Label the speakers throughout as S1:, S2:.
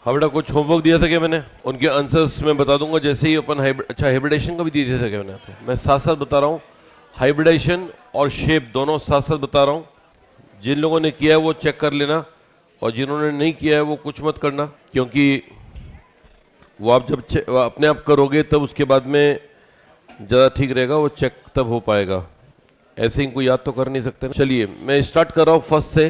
S1: हावड़ा कुछ होमवर्क दिया था क्या मैंने? उनके आंसर्स मैं बता दूंगा जैसे ही अपन अच्छा हाइब्रिडेशन का भी दिए थे क्या मैंने? मैं साथ साथ बता रहा हूँ, हाइब्रिडेशन और शेप दोनों साथ साथ बता रहा हूँ। जिन लोगों ने किया है वो चेक कर लेना, और जिन्होंने नहीं किया है वो कुछ मत करना, क्योंकि वो आप जब अपने आप करोगे तब उसके बाद में ज़्यादा ठीक रहेगा, वो चेक तब हो पाएगा। ऐसे ही कोई याद तो कर नहीं सकते। चलिए मैं स्टार्ट कर रहा हूँ फर्स्ट से।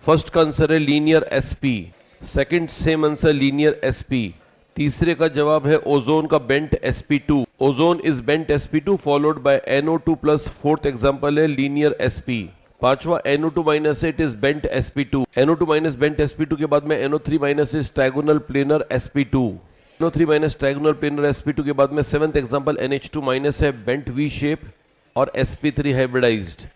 S1: फर्स्ट का आंसर है linear SP, second same answer linear SP, तीसरे का जवाब है ओजोन का bent sp2। Ozone is bent sp2 followed by NO2 plus, fourth example है लीनियर sp। पांचवा NO2 minus it is bent sp2। NO2 minus bent sp2 के बाद में NO3 minus is trigonal planar sp2। NO3 minus trigonal planar sp2 के बाद में seventh example NH2 minus है bent V shape और sp3 hybridised.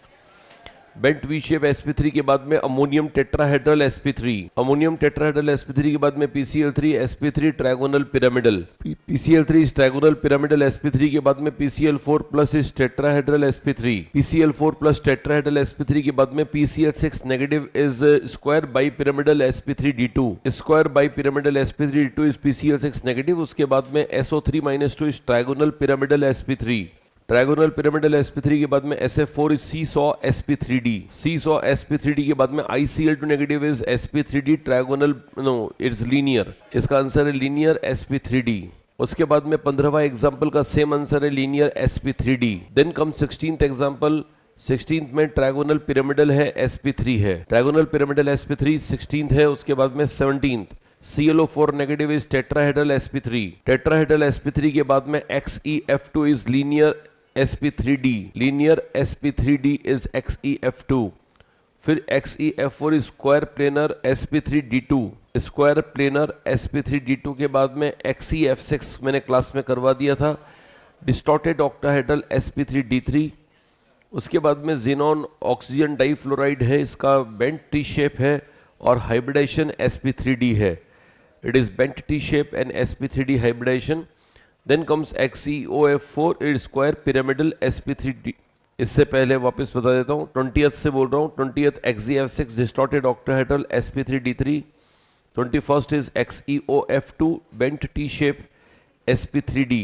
S1: Bent V shape sp3 के बाद में ammonium tetrahedral sp3। Ammonium tetrahedral sp3 के बाद में PCl3 sp3 trigonal pyramidal. PCl3 is trigonal pyramidal sp3 के बाद में PCl4 plus is tetrahedral sp3। PCl4 plus tetrahedral sp3 के बाद में PCl6 negative is square bi pyramidal sp3d2। Square bi pyramidal sp3d2 is PCl6 negative. उसके बाद में SO3 minus 2 is trigonal pyramidal sp3। Trigonal pyramidal sp3 के बाद में SF4 is seesaw sp3d। Seesaw sp3d के बाद में ICl2 negative is sp3d trigonal, no it's linear. इसका आंसर है लीनियर sp3d। उसके बाद में 15वां एग्जांपल का सेम आंसर है linear sp3d। Then come 16th example. 16th में ट्रायगोनल पिरामिडल है sp3 है, ट्रायगोनल पिरामिडल sp3 16th है। उसके बाद में 17th ClO4 negative is tetrahedral sp3। Tetrahedral sp3 के बाद में XeF2 is linear sp3d। Linear sp3d is XeF2। फिर XeF4 is square planar sp3d2। Square planar sp3d2 के बाद में XeF6 मैंने क्लास में करवा दिया था, डिस्टॉर्टेड ऑक्टाहेड्रल sp3d3। उसके बाद में जेनॉन ऑक्सीजन डाइफ्लोराइड है, इसका बेंट टी शेप है और हाइब्रिडाइजेशन sp3d है। It is bent T shape and sp3d hybridisation. Then comes XeOF4 it square pyramidal sp3d। इससे पहले वापस बता देता हूँ, 20th से बोल रहा हूँ। 20th XeF6 distorted octahedral sp3d3। 21st is XeOF2 bent T shape sp3d।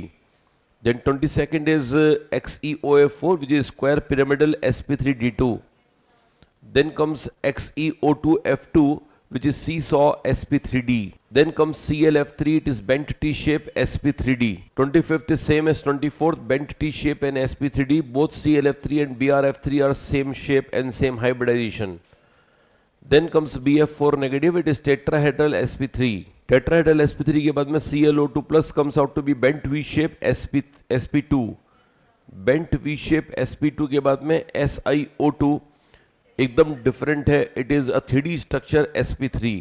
S1: Then 22nd is XeOF4 which is square pyramidal sp3d2. Then comes XeO2F2 which is seesaw sp3d. Then comes ClF3, it is bent T shape sp3d. 25th is same as 24th, bent T shape and sp3d. Both ClF3 and BrF3 are same shape and same hybridization. Then comes BF4 negative, it is tetrahedral sp3. Tetrahedral sp3 के बाद में ClO2 plus comes out to be bent V shape sp2। Bent V shape sp2 के बाद में SiO2 एकदम different है, it is a 3D structure sp3।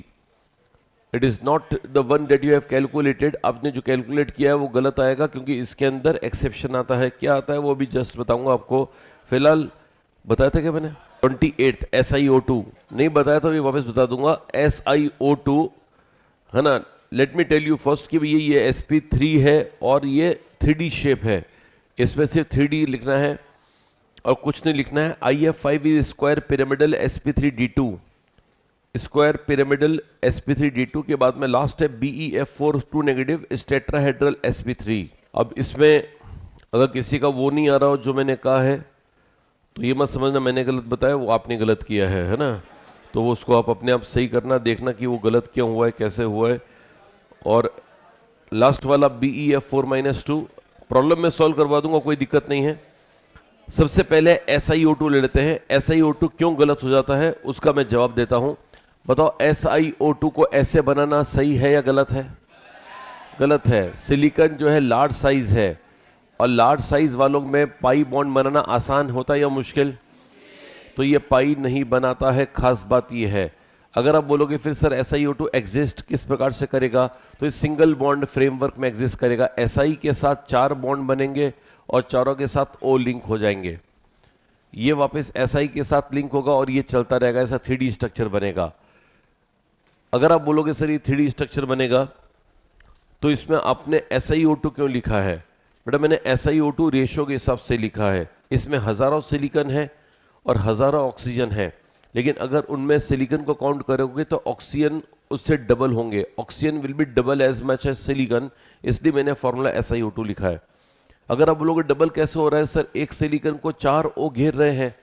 S1: It is not the one that you have calculated. आपने जो calculate किया है वो गलत आएगा, क्योंकि इसके अंदर एक्सेप्शन आता है। क्या आता है वो भी जस्ट बताऊंगा आपको। फिलहाल बताया था क्या मैंने? 28th SiO2 नहीं बताया तो अभी वापस बता दूंगा। SiO2 है ना। Let me tell you first कि ये sp3 है और ये 3D शेप है। इसमें सिर्फ 3D लिखना है और कुछ नहीं लिखना है। IF5 is square pyramidal sp3d2। Square pyramidal sp3d2 के बाद में लास्ट है BeF4 2 negative is tetrahedral sp3। अब इसमें अगर किसी का वो नहीं आ रहा हो जो मैंने कहा है तो ये मत समझना मैंने गलत बताया, वो आपने गलत किया है ना। तो वो उसको आप अपने आप सही करना, देखना कि वो गलत क्यों हुआ है, कैसे हुआ है। और लास्ट वाला BeF4-2 प्रॉब्लम में सॉल्व करवा दूंगा, कोई दिक्कत नहीं है। सबसे पहले SiO2 ले लेते हैं। SiO2 क्यों गलत हो जाता है उसका मैं जवाब देता हूं। बताओ SiO2 को ऐसे बनाना सही है या गलत है? गलत है। सिलिकॉन जो है लार्ज साइज है और लार्ज साइज वालों में पाई बॉन्ड बनाना आसान होता है या मुश्किल? तो ये पाई नहीं बनाता है, खास बात ये है। अगर आप बोलोगे फिर सर SiO2 एग्जिस्ट किस प्रकार से करेगा, तो इस सिंगल बॉन्ड फ्रेमवर्क में एग्जिस्ट करेगा। Si के साथ 4 बॉन्ड बनेंगे और चारों के साथ O लिंक हो जाएंगे। ये वापस Si के साथ लिंक होगा और ये चलता रहेगा, ऐसा 3D स्ट्रक्चर बनेगा। अगर आप बोलोगे सर ये 3D स्ट्रक्चर बनेगा तो इसमें आपने SiO2 क्यों लिखा है? बेटा मैंने SiO2 रेशो के हिसाब से लिखा है। इसमें हजारों सिलिकॉन है और हजारों ऑक्सीजन है, लेकिन अगर उनमें सिलिकॉन को काउंट करोगे तो ऑक्सीजन उससे डबल होंगे, oxygen will be double as much as silicon, इसलिए मैंने फॉर्मूला SiO2 लिखा है। अगर आप बोलोगे डबल कैसे हो रहा है सर, एक सिलिकॉन को 4 O घेर रहे हैं,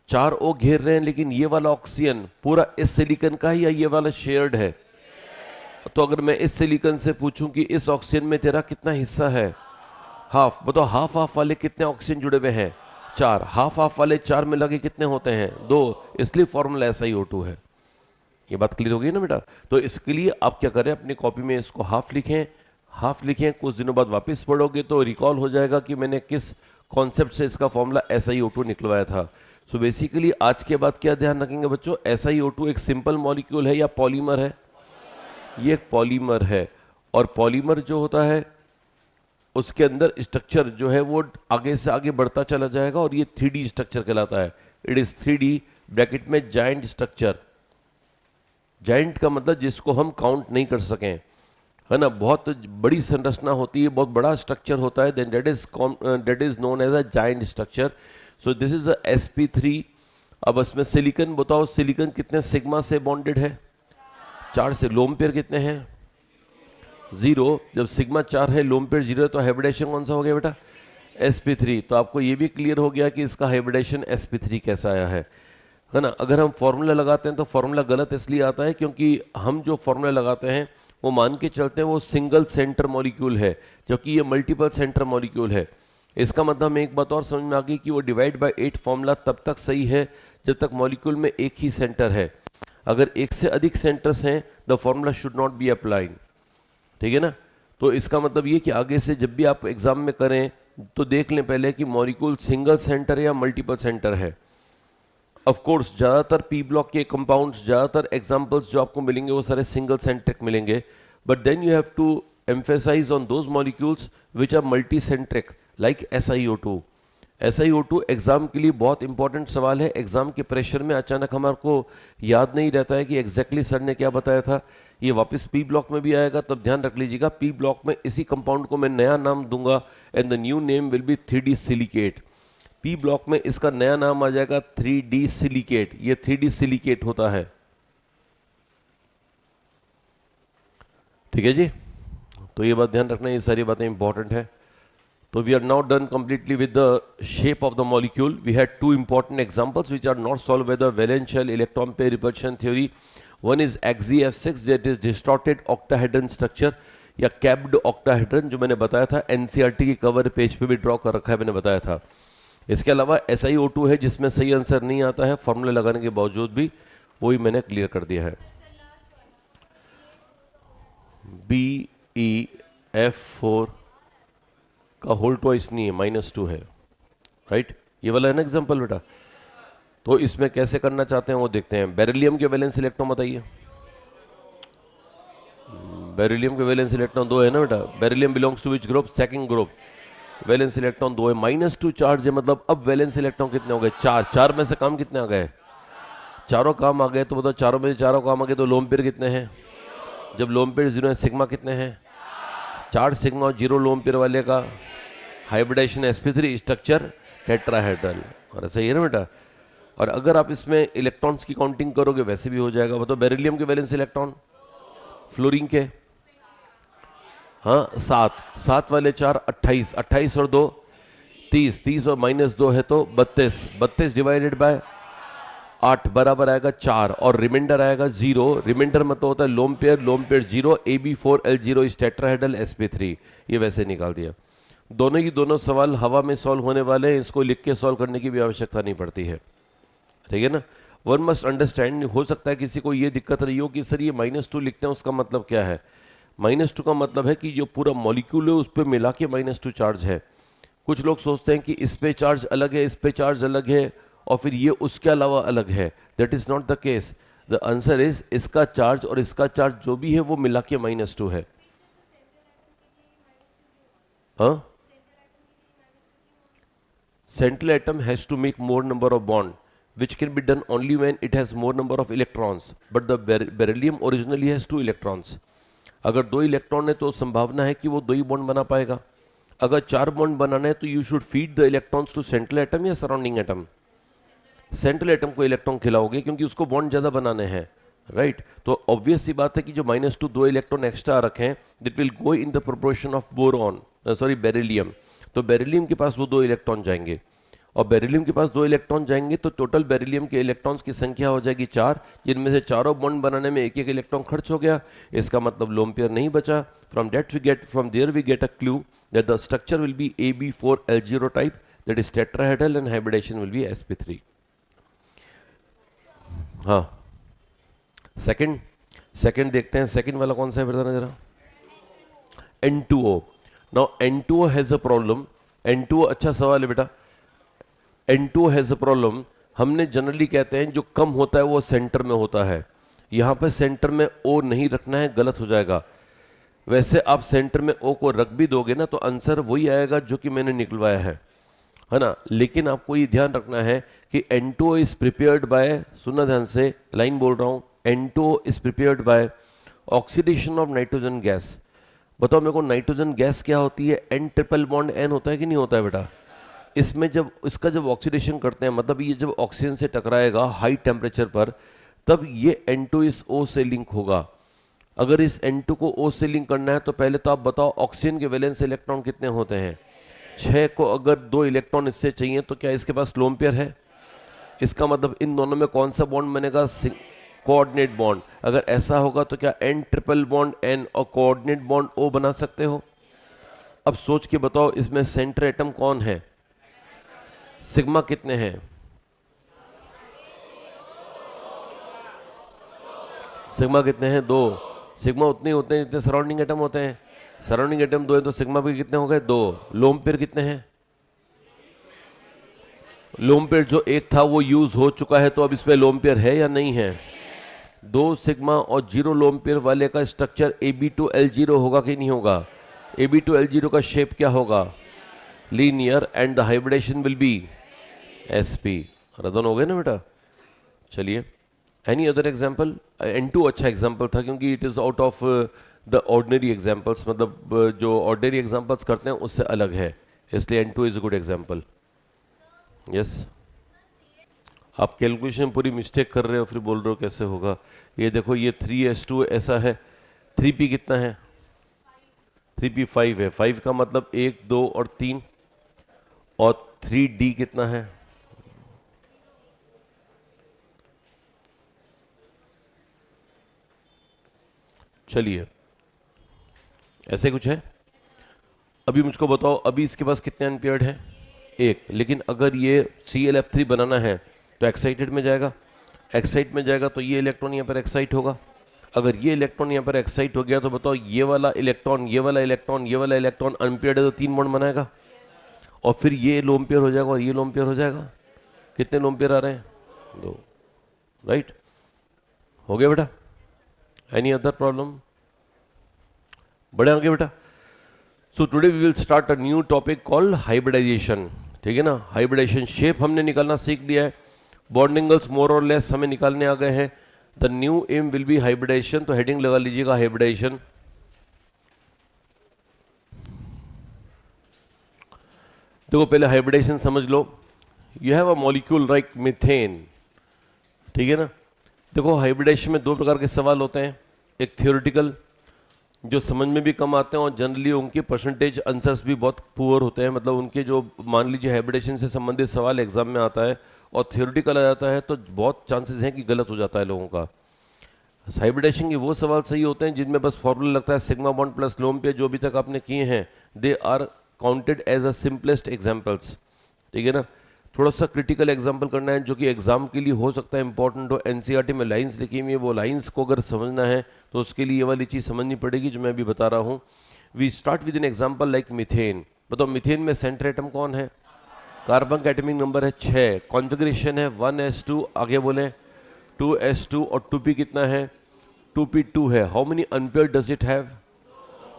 S1: 4 O घेर रहे हैं, लेकिन ये वाला ऑक्सीजन पूरा इस सिलिकॉन का ही या ये वाला शेयर्ड है? तो अगर मैं इस सिलिकॉन से पूछूं कि इस ऑक्सीजन में तेरा कितना हिस्सा है, हाफ, बताओ हाफ हाफ वाले कितने ऑक्सीजन जुड़े हुए हैं? 4, हाफ हाफ वाले 4 मिला के कितने होते हैं? 2, इसलिए फॉर्मूला SiO2 है। ये बात क्लियर हो गई ना बेटा? तो इसके लिए आप क्या करें, अपनी कॉपी में इसको हाफ लिखें, हाफ लिखें, कुछ दिनों बाद वापस पढ़ोगे तो रिकॉल हो जाएगा कि मैंने किस कॉन्सेप्ट से इसका फॉर्मूला SiO2 निकलवाया था। सो बेसिकली आज के बाद क्या ध्यान रखेंगे बच्चों, SiO2 एक सिंपल मॉलिक्यूल है या पॉलीमर है? ये एक पॉलीमर है, और पॉलीमर जो होता है उसके अंदर स्ट्रक्चर जो है वो आगे से आगे बढ़ता चला जाएगा, और ये 3D स्ट्रक्चर कहलाता है। इट इज 3D ब्रैकेट में जाइंट स्ट्रक्चर। जाइंट का मतलब जिसको हम काउंट नहीं कर सकें, है ना, बहुत बड़ी संरचना होती है, बहुत बड़ा स्ट्रक्चर होता है, then that is known as a giant structure. So this is a sp3। अब इसमें सिलिकॉन बताओ, सिलिकॉन कितने सिग्मा से बॉन्डेड है? 4 से। लोन पेयर कितने हैं? 0। जब सिग्मा 4 है, लोन पेयर 0 है, तो हाइब्रिडेशन कौन सा हो गया बेटा? sp3। तो आपको ये भी क्लियर हो गया कि इसका हाइब्रिडेशन sp3 कैसा आया है ना। अगर हम फॉर्मूला लगाते हैं तो फॉर्मूला गलत इसलिए आता है क्योंकि हम जो फॉर्मूला लगाते हैं वो मान के चलते हैं वो सिंगल सेंटर मॉलिक्यूल है, जबकि ये मल्टीपल सेंटर मॉलिक्यूल है। इसका मतलब हमें एक बात और समझ में आ गई कि वो डिवाइड बाय 8 फॉर्मूला तब तक सही है जब तक मॉलिक्यूल में एक ही सेंटर है। अगर एक से अधिक सेंटर्स हैं, the formula should not be applied. ठीक है ना? तो इसका मतलब ये कि आगे से जब भी आप एग्जाम में करें तो देख लें पहले कि मॉलिक्यूल सिंगल सेंटर या मल्टीपल सेंटर है। ऑफ कोर्स ज़्यादातर पी ब्लॉक के कंपाउंड्स, ज़्यादातर एग्जांपल्स जो आपको मिलेंगे वो सारे सिंगल सेंट्रिक मिलेंगे, but then you have to emphasise on those molecules which are multi centric like SiO2। SiO2 exam के लिए बहुत इंपॉर्टेंट सवाल है। एग्जाम के प्रेशर में अचानक हमारे को याद नहीं रहता है कि एग्जैक्टली सर ने क्या बताया था। ये वापस पी ब्लॉक में भी आएगा, तब ध्यान रख लीजिएगा। पी ब्लॉक में इसी कंपाउंड को मैं नया नाम दूंगा and the new name will be 3D silicate. P block में इसका नया नाम आ जाएगा 3D सिलिकेट। ये 3D सिलिकेट होता है। ठीक है जी? तो ये बात ध्यान रखना, ये सारी बातें इंपॉर्टेंट है। So we are now done completely with the shape of the molecule. We had 2 important examples which are not solved by the valence shell electron pair repulsion theory. One is AgZF6, that is distorted octahedron structure या capped octahedron, जो मैंने बताया था NCERT की cover page पे भी draw कर रखा है, मैंने बताया था। इसके अलावा SiO2 है जिसमें सही आंसर नहीं आता है फॉर्मूला लगाने के बावजूद भी, वही मैंने क्लियर कर दिया है। BeF4 का होल ट्वाइस नहीं है, -2 है, राइट? ये वाला है ना एग्जांपल बेटा। तो इसमें कैसे करना चाहते हैं वो देखते हैं। बेरिलियम के वैलेंस इलेक्ट्रॉन बताइए। बेरिलियम के वैलेंस इलेक्ट्रॉन 2 है ना बेटा। Beryllium belongs to which group? Second group. Valence electron 2 है, -2 चार्ज है, मतलब अब वैलेंस इलेक्ट्रॉन कितने हो गए? 4। 4 में से काम कितने आ गए? चारों काम आ गए। तो बताओ चारों में से चारों काम आ गए तो लोन पेयर कितने हैं? जब लोन पेयर 0 है, सिग्मा कितने हैं? 4 सिग्मा और 0 लोन पेयर वाले का हाइब्रिडेशन sp3 स्ट्रक्चर टेट्राहेड्रल। और ऐसा ही है ना बेटा। और अगर आप इसमें इलेक्ट्रॉन्स की काउंटिंग करोगे वैसे भी हो जाएगा। बताओ बेरिलियम के वैलेंस इलेक्ट्रॉन, फ्लोरीन के, हाँ 7 वाले 4 28, 28 और 2 30, 30 और -2 है तो 32, 32 डिवाइडेड बाय 8 बराबर आएगा 4, और रिमाइंडर आएगा 0। रिमाइंडर मतलब होता है लोन पेयर 0, AB4L0 इस टेट्राहेड्रल sp3। ये वैसे निकाल दिया। दोनों ही दोनों सवाल हवा में सॉल्व होने वाले हैं, इसको लिख के सॉल्व करने की भी आवश्यकता नहीं पड़ती है। ठीक है ना? One must understand. हो सकता है किसी को ये दिक्कत रही हो कि सर ये -2 लिखते हैं उसका मतलब क्या है? -2 का मतलब है कि जो पूरा मॉलिक्यूल है उस पर मिला के -2 चार्ज है। कुछ लोग सोचते हैं कि इस पे चार्ज अलग है, इस पे चार्ज अलग है, और फिर ये उसके अलावा अलग है। That is not the case. The answer is इसका चार्ज और इसका चार्ज जो भी है वो मिला के -2 है। हाँ, central atom has to make more number of bond, which can be done only when it has more number of electrons, but the beryllium originally has 2 electrons. अगर 2 इलेक्ट्रॉन है तो संभावना है कि वो 2 ही बॉन्ड बना पाएगा। अगर 4 बॉन्ड बनाना है तो you should feed the electrons to central atom या सराउंडिंग एटम? सेंट्रल एटम को इलेक्ट्रॉन खिलाओगे क्योंकि उसको बॉन्ड ज़्यादा बनाने हैं, राइट? तो ऑब्वियस सी बात है कि जो -2 दो इलेक्ट्रॉन एक्स्ट्रा रखें, that will go in the proportion of boron, sorry beryllium. तो बेरिलियम के पास वो 2 इलेक्ट्रॉन जाएंगे, और बेरिलियम के पास 2 इलेक्ट्रॉन जाएंगे तो टोटल बेरिलियम के इलेक्ट्रॉन्स की संख्या हो जाएगी 4, जिनमें से चारों बॉन्ड बनाने में एक एक इलेक्ट्रॉन खर्च हो गया। इसका मतलब लोन पेयर नहीं बचा। From there we get a clue that the structure will be AB4L0 type, that is tetrahedral, and hybridisation will be sp3। हाँ, सेकंड देखते हैं। सेकंड वाला कौन सा है बताना जरा? N2O। Now N2O has a problem. N2O, अच्छा सवाल है बेटा। N2O has a problem. हमने जनरली कहते हैं जो कम होता है वो सेंटर में होता है। यहां पर सेंटर में O नहीं रखना है, गलत हो जाएगा। वैसे आप सेंटर में O को रख भी दोगे ना तो आंसर वही आएगा जो कि मैंने निकलवाया है ना? लेकिन आपको ये ध्यान रखना है कि N2O इज प्रिपेयर्ड बाय, सुनना ध्यान से, लाइन बोल रहा हूं, N2O is prepared by oxidation of nitrogen gas. बताओ मेरे को, नाइट्रोजन गैस क्या होती है? N ट्रिपल बॉन्ड N होता है कि नहीं होता है बेटा? इसमें जब इसका जब ऑक्सीडेशन करते हैं, मतलब ये जब ऑक्सीजन से टकराएगा हाई टेम्परेचर पर, तब ये N2 इस O से लिंक होगा। अगर इस N2 को O से लिंक करना है तो पहले तो आप बताओ ऑक्सीजन के वैलेंस इलेक्ट्रॉन कितने होते हैं? 6 को अगर 2 इलेक्ट्रॉन इससे चाहिए तो क्या इसके पास लोन पेयर है? इसका मतलब इन दोनों में कौन सा बॉन्ड बनेगा? Coordinate bond. अगर ऐसा होगा तो क्या N ट्रिपल बॉन्ड N और कोऑर्डिनेट बॉन्ड O बना सकते हो? अब सोच के बताओ इसमें सेंटर एटम कौन है? सिग्मा कितने हैं? सिग्मा कितने हैं? 2। सिग्मा उतने होते हैं जितने सराउंडिंग एटम होते हैं। सराउंडिंग एटम 2 है तो सिग्मा भी कितने हो गए? 2। लोन पेयर कितने हैं? लोन पेयर जो एक था वो यूज हो चुका है, तो अब इसमें लोन पेयर है या नहीं है? 2 सिग्मा और 0 लोन पेयर वाले का स्ट्रक्चर AB2L0 होगा कि नहीं होगा? AB2L0 का शेप क्या होगा? Linear, and the hybridisation will be sp। रदन हो गए ना बेटा? चलिए, एनी अदर एग्जाम्पल? N2 अच्छा एग्जाम्पल था क्योंकि it is out of the ordinary examples, मतलब जो ऑर्डिनरी एग्जाम्पल्स करते हैं उससे अलग है, इसलिए N2 is a good example. Yes, आप कैलकुलेशन पूरी मिस्टेक कर रहे हो फिर बोल रहे हो कैसे होगा। ये देखो, ये 3s2 ऐसा है, 3p कितना है? 3p 5 है। 5 का मतलब 1, 2 और 3, और 3d कितना है? चलिए, ऐसे कुछ है। अभी मुझको बताओ, अभी इसके पास कितने अनपेयर्ड है? 1। लेकिन अगर ये ClF3 बनाना है तो एक्साइटेड में जाएगा। एक्साइट में जाएगा तो ये इलेक्ट्रॉन यहाँ पर एक्साइट होगा। अगर ये इलेक्ट्रॉन यहाँ पर एक्साइट हो गया तो बताओ ये वाला इलेक्ट्रॉन, ये वाला इलेक्ट्रॉन, ये वाला इलेक्ट्रॉन अनपेयर्ड है तो 3 बॉन्ड बनाएगा, और फिर ये लोन पेयर हो जाएगा और ये लोन पेयर हो जाएगा। कितने लोन पेयर आ रहे हैं? 2। राइट, हो गया बेटा? Any other problem? बढ़े आगे बेटा। So today we will start a new topic called hybridisation. ठीक है ना? हाइब्रिडाइजेशन शेप हमने निकालना सीख लिया है, बॉन्ड एंगल्स मोर और लेस हमें निकालने आ गए हैं। The new M will be hybridization, तो हेडिंग लगा लीजिएगा हाइब्रिडाइजेशन। देखो, पहले हाइब्रिडाइजेशन समझ लो। You have a molecule like methane, ठीक है ना? देखो, हाइब्रिडाइजेशन में 2 प्रकार के सवाल होते हैं। एक थियोरेटिकल, जो समझ में भी कम आते हैं और जनरली उनके परसेंटेज आंसर्स भी बहुत पुअर होते हैं, मतलब उनके जो, मान लीजिए हाइब्रिडेशन से संबंधित सवाल एग्जाम में आता है और थियोरेटिकल आ जाता है तो बहुत चांसेस हैं कि गलत हो जाता है लोगों का। हाइब्रिडेशन के वो सवाल सही होते हैं जिनमें बस फॉर्मूला लगता है सिग्मा बॉन्ड प्लस लोन पे, जो अभी तक आपने किए हैं they are counted as a simplest examples. ठीक है ना? थोड़ा सा क्रिटिकल एग्जाम्पल करना है जो कि एग्जाम के लिए हो सकता है इंपॉर्टेंट हो। एनसीईआरटी में लाइंस लिखी हुई है, वो लाइंस को अगर समझना है तो उसके लिए ये वाली चीज़ समझनी पड़ेगी जो मैं अभी बता रहा हूँ। We start with an example like methane. बताओ, मीथेन में सेंटर एटम कौन है? कार्बन का एटॉमिक नंबर है 6, कॉन्फ़िगरेशन है 1s2, आगे बोले 2s2, और 2p कितना है? 2p2 है। How many unpaired does it have?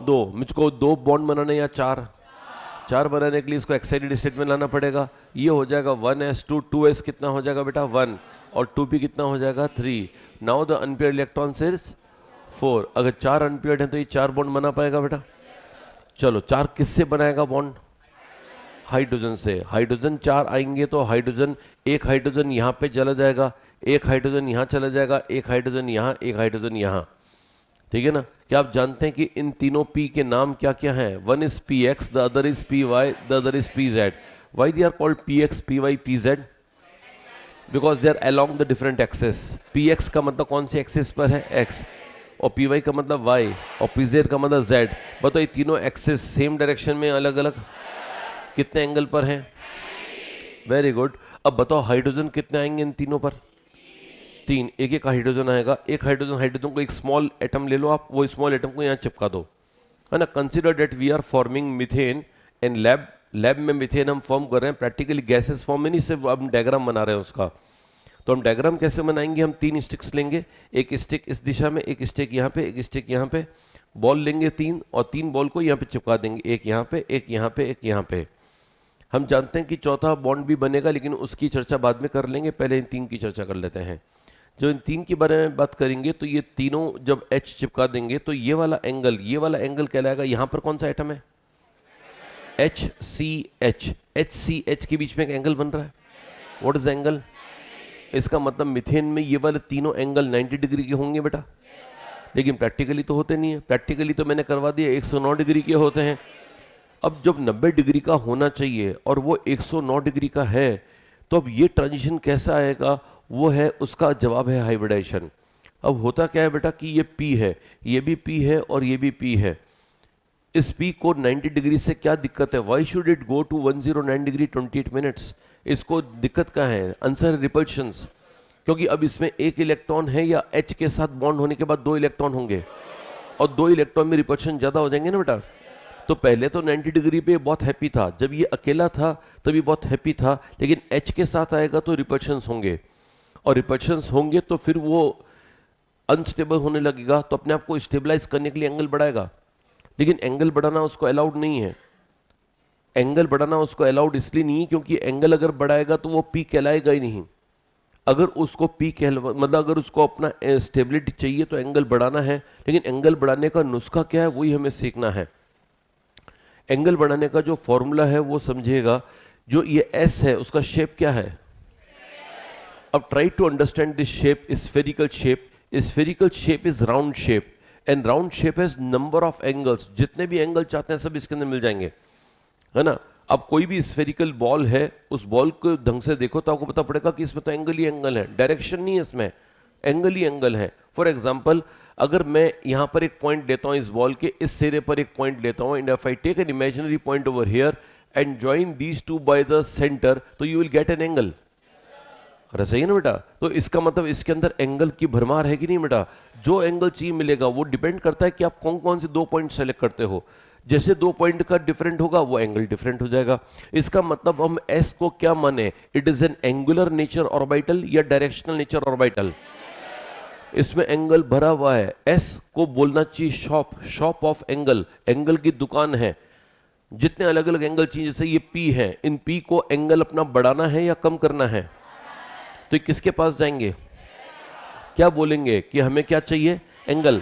S1: 2। मुझको 2 बॉन्ड बनाने या 4? 4 बनाने के लिए इसको एक्साइटेड स्टेट में लाना पड़ेगा। ये हो जाएगा 1s2, 2s कितना हो जाएगा बेटा? 1, और 2p कितना हो जाएगा? 3। Now the unpaired electron is 4। अगर 4 अनपेयर्ड है तो ये 4 बॉन्ड बना पाएगा बेटा? चलो, 4 किससे बनाएगा बॉन्ड? हाइड्रोजन से। हाइड्रोजन 4 आएंगे तो हाइड्रोजन, एक हाइड्रोजन यहाँ पे चला जाएगा, एक हाइड्रोजन यहाँ चला जाएगा, एक हाइड्रोजन यहाँ, एक हाइड्रोजन यहाँ, ठीक है ना। क्या आप जानते हैं कि इन तीनों पी के नाम क्या क्या हैं? One is P X, the other is P Y, the other is P Z. Why they are called P X, P Y, P Z? Because they are along the different axes. P X का मतलब कौन सी access पर है? X. और P Y का मतलब Y, और P Z का मतलब जेड। बताओ ये तीनों एक्सेस सेम डायरेक्शन में अलग अलग कितने एंगल पर हैं? Very good. अब बताओ हाइड्रोजन कितने आएंगे इन तीनों पर? 3। एक एक हाइड्रोजन आएगा। एक हाइड्रोजन को एक स्मॉल एटम ले लो आप, वो स्मॉल एटम को यहाँ चिपका दो, है ना। Consider that we are forming methane in lab. Lab में मीथेन हम फॉर्म कर रहे हैं, प्रैक्टिकली गैसेस फॉर्म में नहीं, सिर्फ हम डायग्राम बना रहे हैं उसका। तो हम डायग्राम कैसे बनाएंगे? हम 3 स्टिक्स लेंगे, एक स्टिक इस दिशा में, एक स्टिक यहाँ पे, एक स्टिक यहाँ पे, बॉल लेंगे 3, और 3 बॉल को यहाँ पे चिपका देंगे, एक यहाँ पे, एक यहाँ पे, एक यहाँ पे। हम जानते हैं कि चौथा बॉन्ड भी बनेगा, लेकिन उसकी चर्चा बाद में कर लेंगे, पहले इन 3 की चर्चा कर लेते हैं। जो इन 3 के बारे में बात करेंगे तो ये तीनों जब H चिपका देंगे तो ये वाला एंगल कहलाएगा। यहां पर कौन सा एटम है? HCH। HCH के बीच में एक एंगल बन रहा है। What is angle? इसका मतलब मिथेन में ये वाले तीनों एंगल 90 डिग्री के होंगे बेटा, लेकिन प्रैक्टिकली तो होते नहीं है। प्रैक्टिकली तो मैंने करवा दिया 109 डिग्री के होते हैं। अब जब 90 डिग्री का होना चाहिए और वो 109 डिग्री का है, तो अब ये ट्रांजिशन कैसा आएगा? वो है, उसका जवाब है हाइब्रिडाइजेशन। अब होता क्या है बेटा कि ये P है, ये भी P है और ये भी P है। इस P को 90 डिग्री से क्या दिक्कत है? Why should it go to 109 degree 28 minutes? इसको दिक्कत क्या है? आंसर है रिपल्शंस। क्योंकि अब इसमें एक इलेक्ट्रॉन है, या H के साथ बॉन्ड होने के बाद 2 इलेक्ट्रॉन होंगे, और 2 इलेक्ट्रॉन में रिपल्शन ज्यादा हो जाएंगे ना बेटा। तो पहले तो 90 डिग्री पे बहुत हैप्पी था, जब ये अकेला था तभी बहुत हैप्पी था, लेकिन H के साथ आएगा तो रिपल्शंस होंगे, और रिपल्शंस होंगे तो फिर वो अनस्टेबल होने लगेगा, तो अपने आप को स्टेबलाइज करने के लिए एंगल बढ़ाएगा। लेकिन एंगल बढ़ाना उसको अलाउड नहीं है। एंगल बढ़ाना उसको अलाउड इसलिए नहीं है क्योंकि एंगल अगर बढ़ाएगा तो वो पी कहलाएगा ही नहीं। अगर उसको पी मतलब अगर उसको अपना स्टेबिलिटी चाहिए तो एंगल बढ़ाना है, लेकिन एंगल बढ़ाने का नुस्खा क्या है वही हमें सीखना है। एंगल बढ़ाने का जो फॉर्मूला है वो समझिएगा। जो ये एस है उसका शेप क्या है? अब try to understand this shape, spherical shape. Spherical shape is round shape, and round shape has number of angles. जितने भी एंगल चाहते हैं सब इसके अंदर मिल जाएंगे, है ना। अब कोई भी स्फेरिकल बॉल है, उस बॉल को ढंग से देखो तो आपको पता पड़ेगा कि इसमें तो एंगल ही एंगल है, डायरेक्शन नहीं है इसमें, एंगल ही एंगल है। फॉर एग्जाम्पल, अगर मैं यहां पर एक पॉइंट लेता हूं, इस बॉल के इस सिरे पर एक पॉइंट लेता हूं, and if I take an imaginary point over here and join these two by the centre, तो you will get an angle. अरे सही है ना बेटा। तो इसका मतलब इसके अंदर एंगल की भरमार है कि नहीं बेटा। जो एंगल चाहिए मिलेगा, वो डिपेंड करता है कि आप कौन कौन से 2 पॉइंट सेलेक्ट करते हो। जैसे 2 पॉइंट का डिफरेंट होगा वो एंगल डिफरेंट हो जाएगा। इसका मतलब हम एस को क्या माने? It is an angular nature orbital या डायरेक्शनल नेचर ऑर्बिटल? इसमें एंगल भरा हुआ है। एस को बोलना चाहिए shop, shop of angle, angle की दुकान है। जितने अलग अलग एंगल चाहिए, जैसे ये पी है, इन पी को एंगल अपना बढ़ाना है या कम करना है, तो किसके पास जाएंगे? क्या बोलेंगे कि हमें क्या चाहिए? एंगल।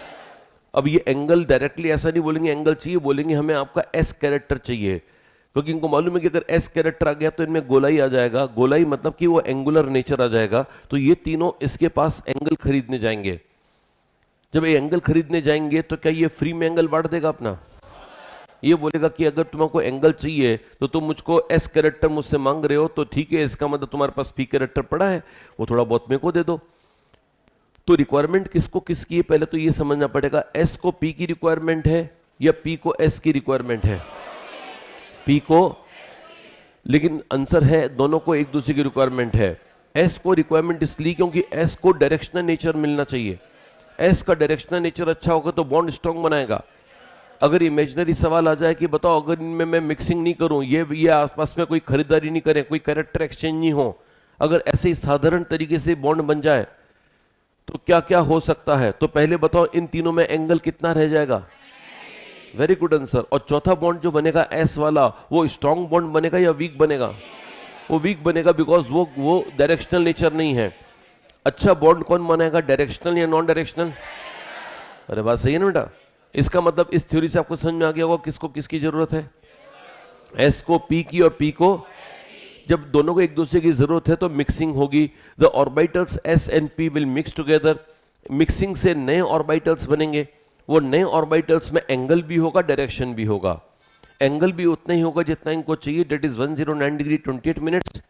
S1: अब ये एंगल डायरेक्टली ऐसा नहीं बोलेंगे एंगल चाहिए, बोलेंगे हमें आपका एस कैरेक्टर चाहिए, क्योंकि इनको मालूम है कि अगर एस कैरेक्टर आ गया तो इनमें गोलाई आ जाएगा। गोलाई मतलब कि वो एंगुलर नेचर आ जाएगा। तो ये तीनों इसके पास एंगल खरीदने जाएंगे। जब ये एंगल खरीदने जाएंगे तो क्या ये फ्री में एंगल बांट देगा अपना? ये बोलेगा कि अगर तुमको एंगल चाहिए तो तुम मुझको एस कैरेक्टर मुझसे मांग रहे हो, तो ठीक है, इसका मतलब तुम्हारे पास पी कैरेक्टर पड़ा है, वो थोड़ा बहुत मेरे को दे दो। तो रिक्वायरमेंट किसको किसकी है, पहले तो ये समझना पड़ेगा। एस को पी की रिक्वायरमेंट है या पी को एस की रिक्वायरमेंट है? पी को, लेकिन आंसर है दोनों को एक दूसरे की रिक्वायरमेंट है। एस को रिक्वायरमेंट इसलिए क्योंकि एस को डायरेक्शनल नेचर मिलना चाहिए। एस का डायरेक्शनल नेचर अच्छा होगा तो बॉन्ड स्ट्रॉन्ग बनाएगा। अगर इमेजिनरी सवाल आ जाए कि बताओ अगर इनमें मैं मिक्सिंग नहीं करूं, ये आसपास में कोई खरीदारी नहीं करें, कोई कैरेक्टर एक्सचेंज नहीं हो, अगर ऐसे ही साधारण तरीके से बॉन्ड बन जाए तो क्या क्या हो सकता है? तो पहले बताओ इन तीनों में एंगल कितना रह जाएगा? Very good answer. और चौथा बॉन्ड जो बनेगा एस वाला, वो स्ट्रॉन्ग बॉन्ड बनेगा या वीक बनेगा? वो वीक बनेगा, बिकॉज वो डायरेक्शनल नेचर नहीं है। अच्छा बॉन्ड कौन बनाएगा, डायरेक्शनल या नॉन डायरेक्शनल? अरे बात सही है ना बेटा। इसका मतलब इस थ्योरी से आपको समझ में आ गया होगा किसको किसकी जरूरत है। एस को पी की और पी को, जब दोनों को एक दूसरे की जरूरत है तो मिक्सिंग होगी। The orbitals S and P will mix together. Mixing से नए ऑर्बिटल्स बनेंगे। वो नए ऑर्बिटल्स में एंगल भी होगा, डायरेक्शन भी होगा। एंगल भी उतना ही होगा जितना इनको चाहिए, डेट इज 109 डिग्री 28 मिनट्स,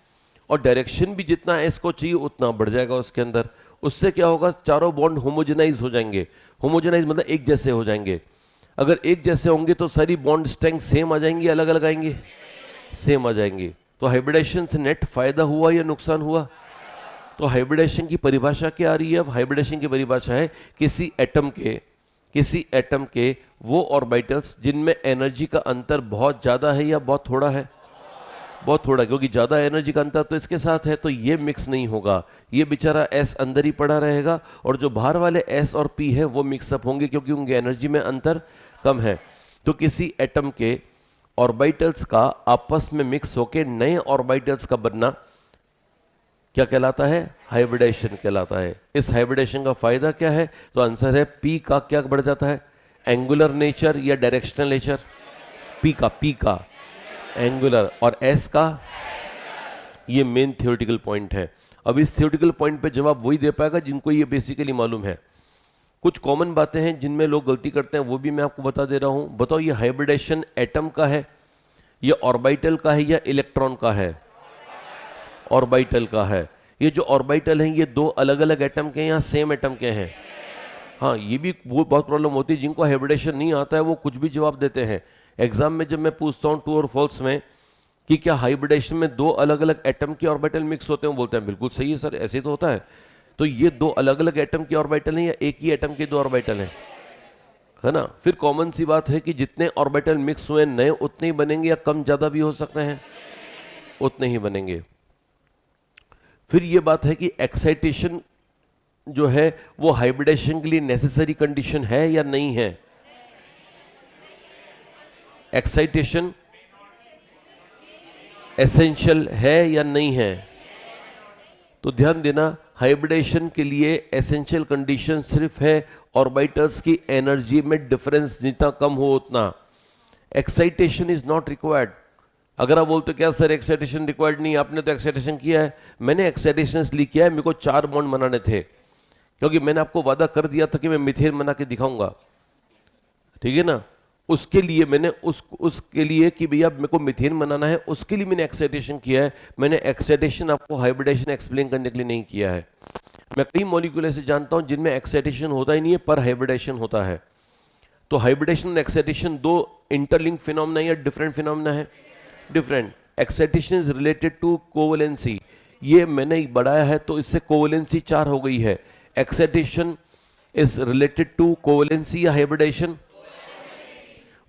S1: और डायरेक्शन भी जितना एस को चाहिए उतना बढ़ जाएगा उसके अंदर। उससे क्या होगा, चारों बॉन्ड होमोजेनाइज हो जाएंगे। होमोजेनाइज मतलब एक जैसे हो जाएंगे। अगर एक जैसे होंगे तो सारी बॉन्ड स्ट्रेंथ सेम आ जाएंगी, अलग अलग आएंगे, सेम आ जाएंगी। तो हाइब्रिडेशन से नेट फायदा हुआ या नुकसान हुआ? तो हाइब्रिडेशन की परिभाषा क्या आ रही है? अब हाइब्रिडेशन की परिभाषा है किसी एटम के वो ऑर्बिटल्स जिनमें एनर्जी का अंतर बहुत ज्यादा है या बहुत थोड़ा है? बहुत थोड़ा, क्योंकि ज्यादा एनर्जी का अंतर तो इसके साथ है, तो ये मिक्स नहीं होगा। ये बेचारा एस अंदर ही पड़ा रहेगा, और जो बाहर वाले एस और पी है वो मिक्सअप होंगे, क्योंकि उनकी एनर्जी में अंतर कम है। तो किसी एटम के ऑर्बिटल्स का आपस में मिक्स होके नए ऑर्बिटल्स का बनना क्या कहलाता है? हाइब्रिडेशन कहलाता है। इस हाइब्रिडेशन का फायदा क्या है? तो आंसर है पी का क्या बढ़ जाता है? एंगुलर नेचर या डायरेक्शनल नेचर? पी का एंगुलर, और एस का, ये मेन थियोरेटिकल पॉइंट है। अब इस थियोरेटिकल पॉइंट पे जवाब वही दे पाएगा जिनको ये बेसिकली मालूम है। कुछ कॉमन बातें हैं जिनमें लोग गलती करते हैं, वो भी मैं आपको बता दे रहा हूं। बताओ, ये हाइब्रिडेशन एटम का है, ये ऑर्बिटल का है या इलेक्ट्रॉन का है? ऑर्बिटल का है। ये जो ऑर्बिटल हैं ये दो अलग अलग एटम के हैं या सेम एटम के हैं? हाँ, ये भी वो बहुत प्रॉब्लम होती है। जिनको हाइब्रिडेशन नहीं आता है वो कुछ भी जवाब देते हैं। एग्जाम में जब मैं पूछता हूँ ट्रू और फॉल्स में कि क्या हाइब्रिडेशन में दो अलग अलग एटम के ऑर्बिटल मिक्स होते हैं, बोलते हैं बिल्कुल सही है सर, ऐसे तो होता है। तो ये दो अलग अलग एटम के ऑर्बिटल हैं या एक ही एटम के दो ऑर्बिटल हैं? है ना? फिर कॉमन सी बात है कि जितने ऑर्बिटल मिक्स हुए नए उतने ही बनेंगे या कम ज्यादा भी हो सकते हैं? उतने ही बनेंगे। फिर ये बात है कि एक्साइटेशन जो है वो हाइब्रिडेशन के लिए नेसेसरी कंडीशन है या नहीं है? एक्साइटेशन एसेंशियल है या नहीं है? तो ध्यान देना, हाइब्रिडेशन के लिए एसेंशियल कंडीशन सिर्फ है ऑर्बिटल्स की एनर्जी में डिफरेंस जितना कम हो उतना। Excitation is not required. अगर आप बोलते क्या सर एक्साइटेशन रिक्वायर्ड नहीं, आपने तो एक्साइटेशन किया है। मैंने एक्साइटेशन इसलिए किया है, मेरे को 4 बॉन्ड बनाने थे, क्योंकि मैंने आपको वादा कर दिया था कि मैं मीथेन बना के दिखाऊंगा, ठीक है ना। उसके लिए मैंने उसके लिए कि भैया मेरे को मीथेन बनाना है, उसके लिए मैंने एक्साइटेशन किया है। मैंने एक्साइटेशन आपको हाइब्रिडेशन एक्सप्लेन करने के लिए नहीं किया है। मैं कई मॉलिक्यूल ऐसे जानता हूं जिनमें एक्साइटेशन होता ही नहीं है पर हाइब्रिडेशन होता है। तो हाइब्रिडेशन और एक्साइटेशन दो इंटरलिंक फिनोमेना या डिफरेंट फिनोमेना है? Different. Excitation is related to covalency, ये मैंने बढ़ाया है तो इससे कोवलेंसी 4 हो गई है। Excitation is related to covalency या hybridisation?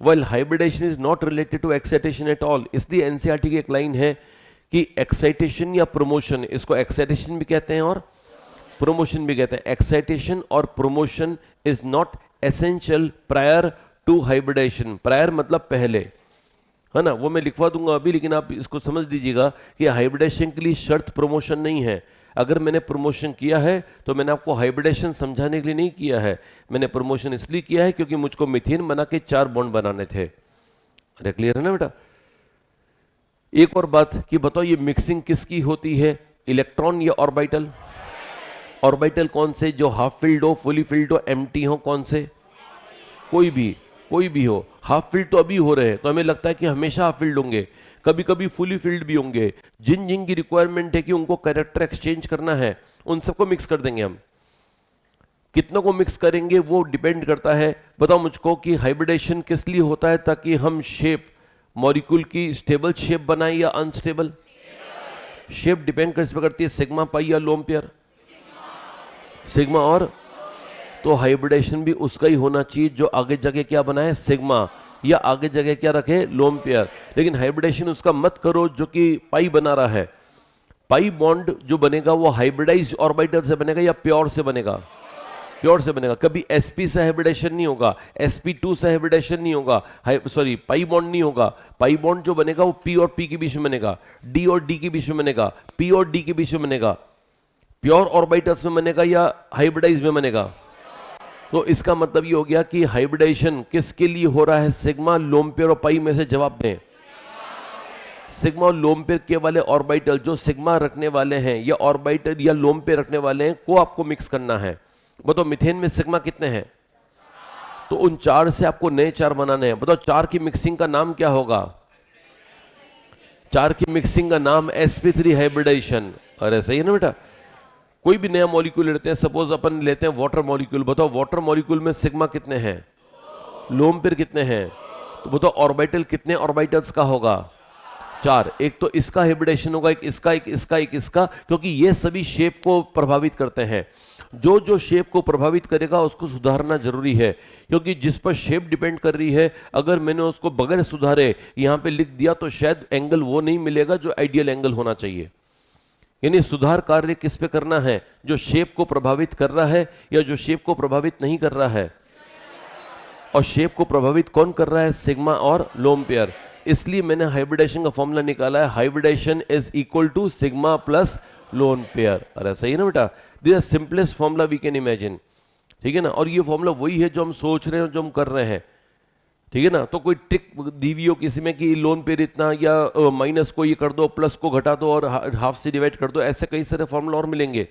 S1: Well, hybridisation is not related to excitation at all. इसलिए एनसीईआरटी की एक लाइन है कि एक्साइटेशन या प्रमोशन, इसको एक्साइटेशन भी कहते हैं और प्रमोशन भी कहते हैं। एक्साइटेशन और promotion is not essential prior to hybridisation. Prior मतलब पहले, है ना, वो मैं लिखवा दूंगा अभी, लेकिन आप इसको समझ लीजिएगा कि हाइब्रिडेशन के लिए शर्त प्रमोशन नहीं है। अगर मैंने प्रमोशन किया है तो मैंने आपको हाइब्रिडेशन समझाने के लिए नहीं किया है। मैंने प्रमोशन इसलिए किया है क्योंकि मुझको मीथेन बना के 4 बॉन्ड बनाने थे। अरे क्लियर है ना बेटा? एक और बात कि बताओ ये मिक्सिंग किसकी होती है, इलेक्ट्रॉन या ऑर्बिटल? ऑर्बिटल कौन से, जो हाफ फिल्ड हो, फुली फिल्ड हो, एम्प्टी हो, कौन से? कोई भी हो। हाफ फील्ड तो अभी हो रहे हैं तो हमें लगता है कि हमेशा हाफ फील्ड होंगे, कभी कभी फुली फील्ड भी होंगे। जिन जिन की रिक्वायरमेंट है कि उनको कैरेक्टर एक्सचेंज करना है उन सबको मिक्स कर देंगे हम। कितनों को मिक्स करेंगे वो डिपेंड करता है। बताओ मुझको कि हाइब्रिडेशन किस लिए होता है? ताकि हम शेप, मॉलिक्यूल की स्टेबल शेप बनाए या अनस्टेबल शेप। डिपेंड किस पे करती है, सिग्मा पाई या लोन पेयर? सिग्मा। और तो हाइब्रिडेशन भी उसका ही होना चाहिए जो आगे जगह क्या बनाए, सिग्मा, या आगे जगह क्या रखे, लोन पेयर। लेकिन हाइब्रिडेशन उसका मत करो जो कि पाई बना रहा है। पाई बॉन्ड जो बनेगा वो हाइब्रिडाइज ऑर्बिटल से बनेगा या प्योर से बनेगा? प्योर से बनेगा। कभी sp से हाइब्रिडेशन नहीं होगा, sp2 से हाइब्रिडेशन नहीं होगा, सॉरी पाई बॉन्ड नहीं होगा। पाई बॉन्ड जो बनेगा वो p और p के बीच में बनेगा, d और d के बीच में बनेगा, p और d के बीच में बनेगा। प्योर ऑर्बिटल्स में बनेगा या हाइब्रिडाइज में बनेगा? तो इसका मतलब ये हो गया कि हाइब्रिडेशन किसके लिए हो रहा है, सिग्मा, लोन पेयर और पाई में से जवाब दें। सिग्मा और लोन पेयर के वाले ऑर्बिटल जो सिग्मा रखने वाले हैं या ऑर्बिटल या लोन पेयर रखने वाले हैं को आपको मिक्स करना है। बताओ मीथेन में सिग्मा कितने हैं? तो उन 4 से आपको नए 4 बनाने हैं। बताओ 4 की मिक्सिंग का नाम क्या होगा? 4 की मिक्सिंग का नाम sp3 हाइब्रिडाइजेशन। अरे सही है ना बेटा? कोई भी नया मॉलिक्यूल लेते हैं, सपोज अपन लेते हैं वाटर मॉलिक्यूल। बताओ वाटर मॉलिक्यूल में सिग्मा कितने हैं, लोन पेयर कितने हैं? तो बताओ ऑर्बिटल कितने ऑर्बिटल्स का होगा? 4। एक तो इसका हाइब्रिडेशन होगा, एक इसका, एक इसका, एक इसका, क्योंकि ये सभी शेप को प्रभावित करते हैं। जो जो शेप को प्रभावित करेगा उसको सुधारना जरूरी है, क्योंकि जिस पर शेप डिपेंड कर रही है, अगर मैंने उसको बगैर सुधारे यहां पे लिख दिया तो शायद एंगल वो नहीं मिलेगा जो आइडियल एंगल होना चाहिए। यानी सुधार कार्य किस पे करना है? जो शेप को प्रभावित कर रहा है या जो शेप को प्रभावित नहीं कर रहा है? और शेप को प्रभावित कौन कर रहा है? सिग्मा और लोन पेयर। इसलिए मैंने हाइब्रिडेशन का फॉर्मूला निकाला है, hybridisation is equal to sigma plus lone pair. अरे सही है ना बेटा? This is simplest formula we can imagine. ठीक है ना? और ये फॉर्मूला वही है जो हम सोच रहे हैं, जो हम कर रहे हैं। ठीक है ना? तो कोई ट्रिक दी हुई हो किसी में कि लोन पेयर इतना या माइनस को ये कर दो, प्लस को घटा दो और हाफ से डिवाइड कर दो, ऐसे कई सारे फॉर्मूला और मिलेंगे।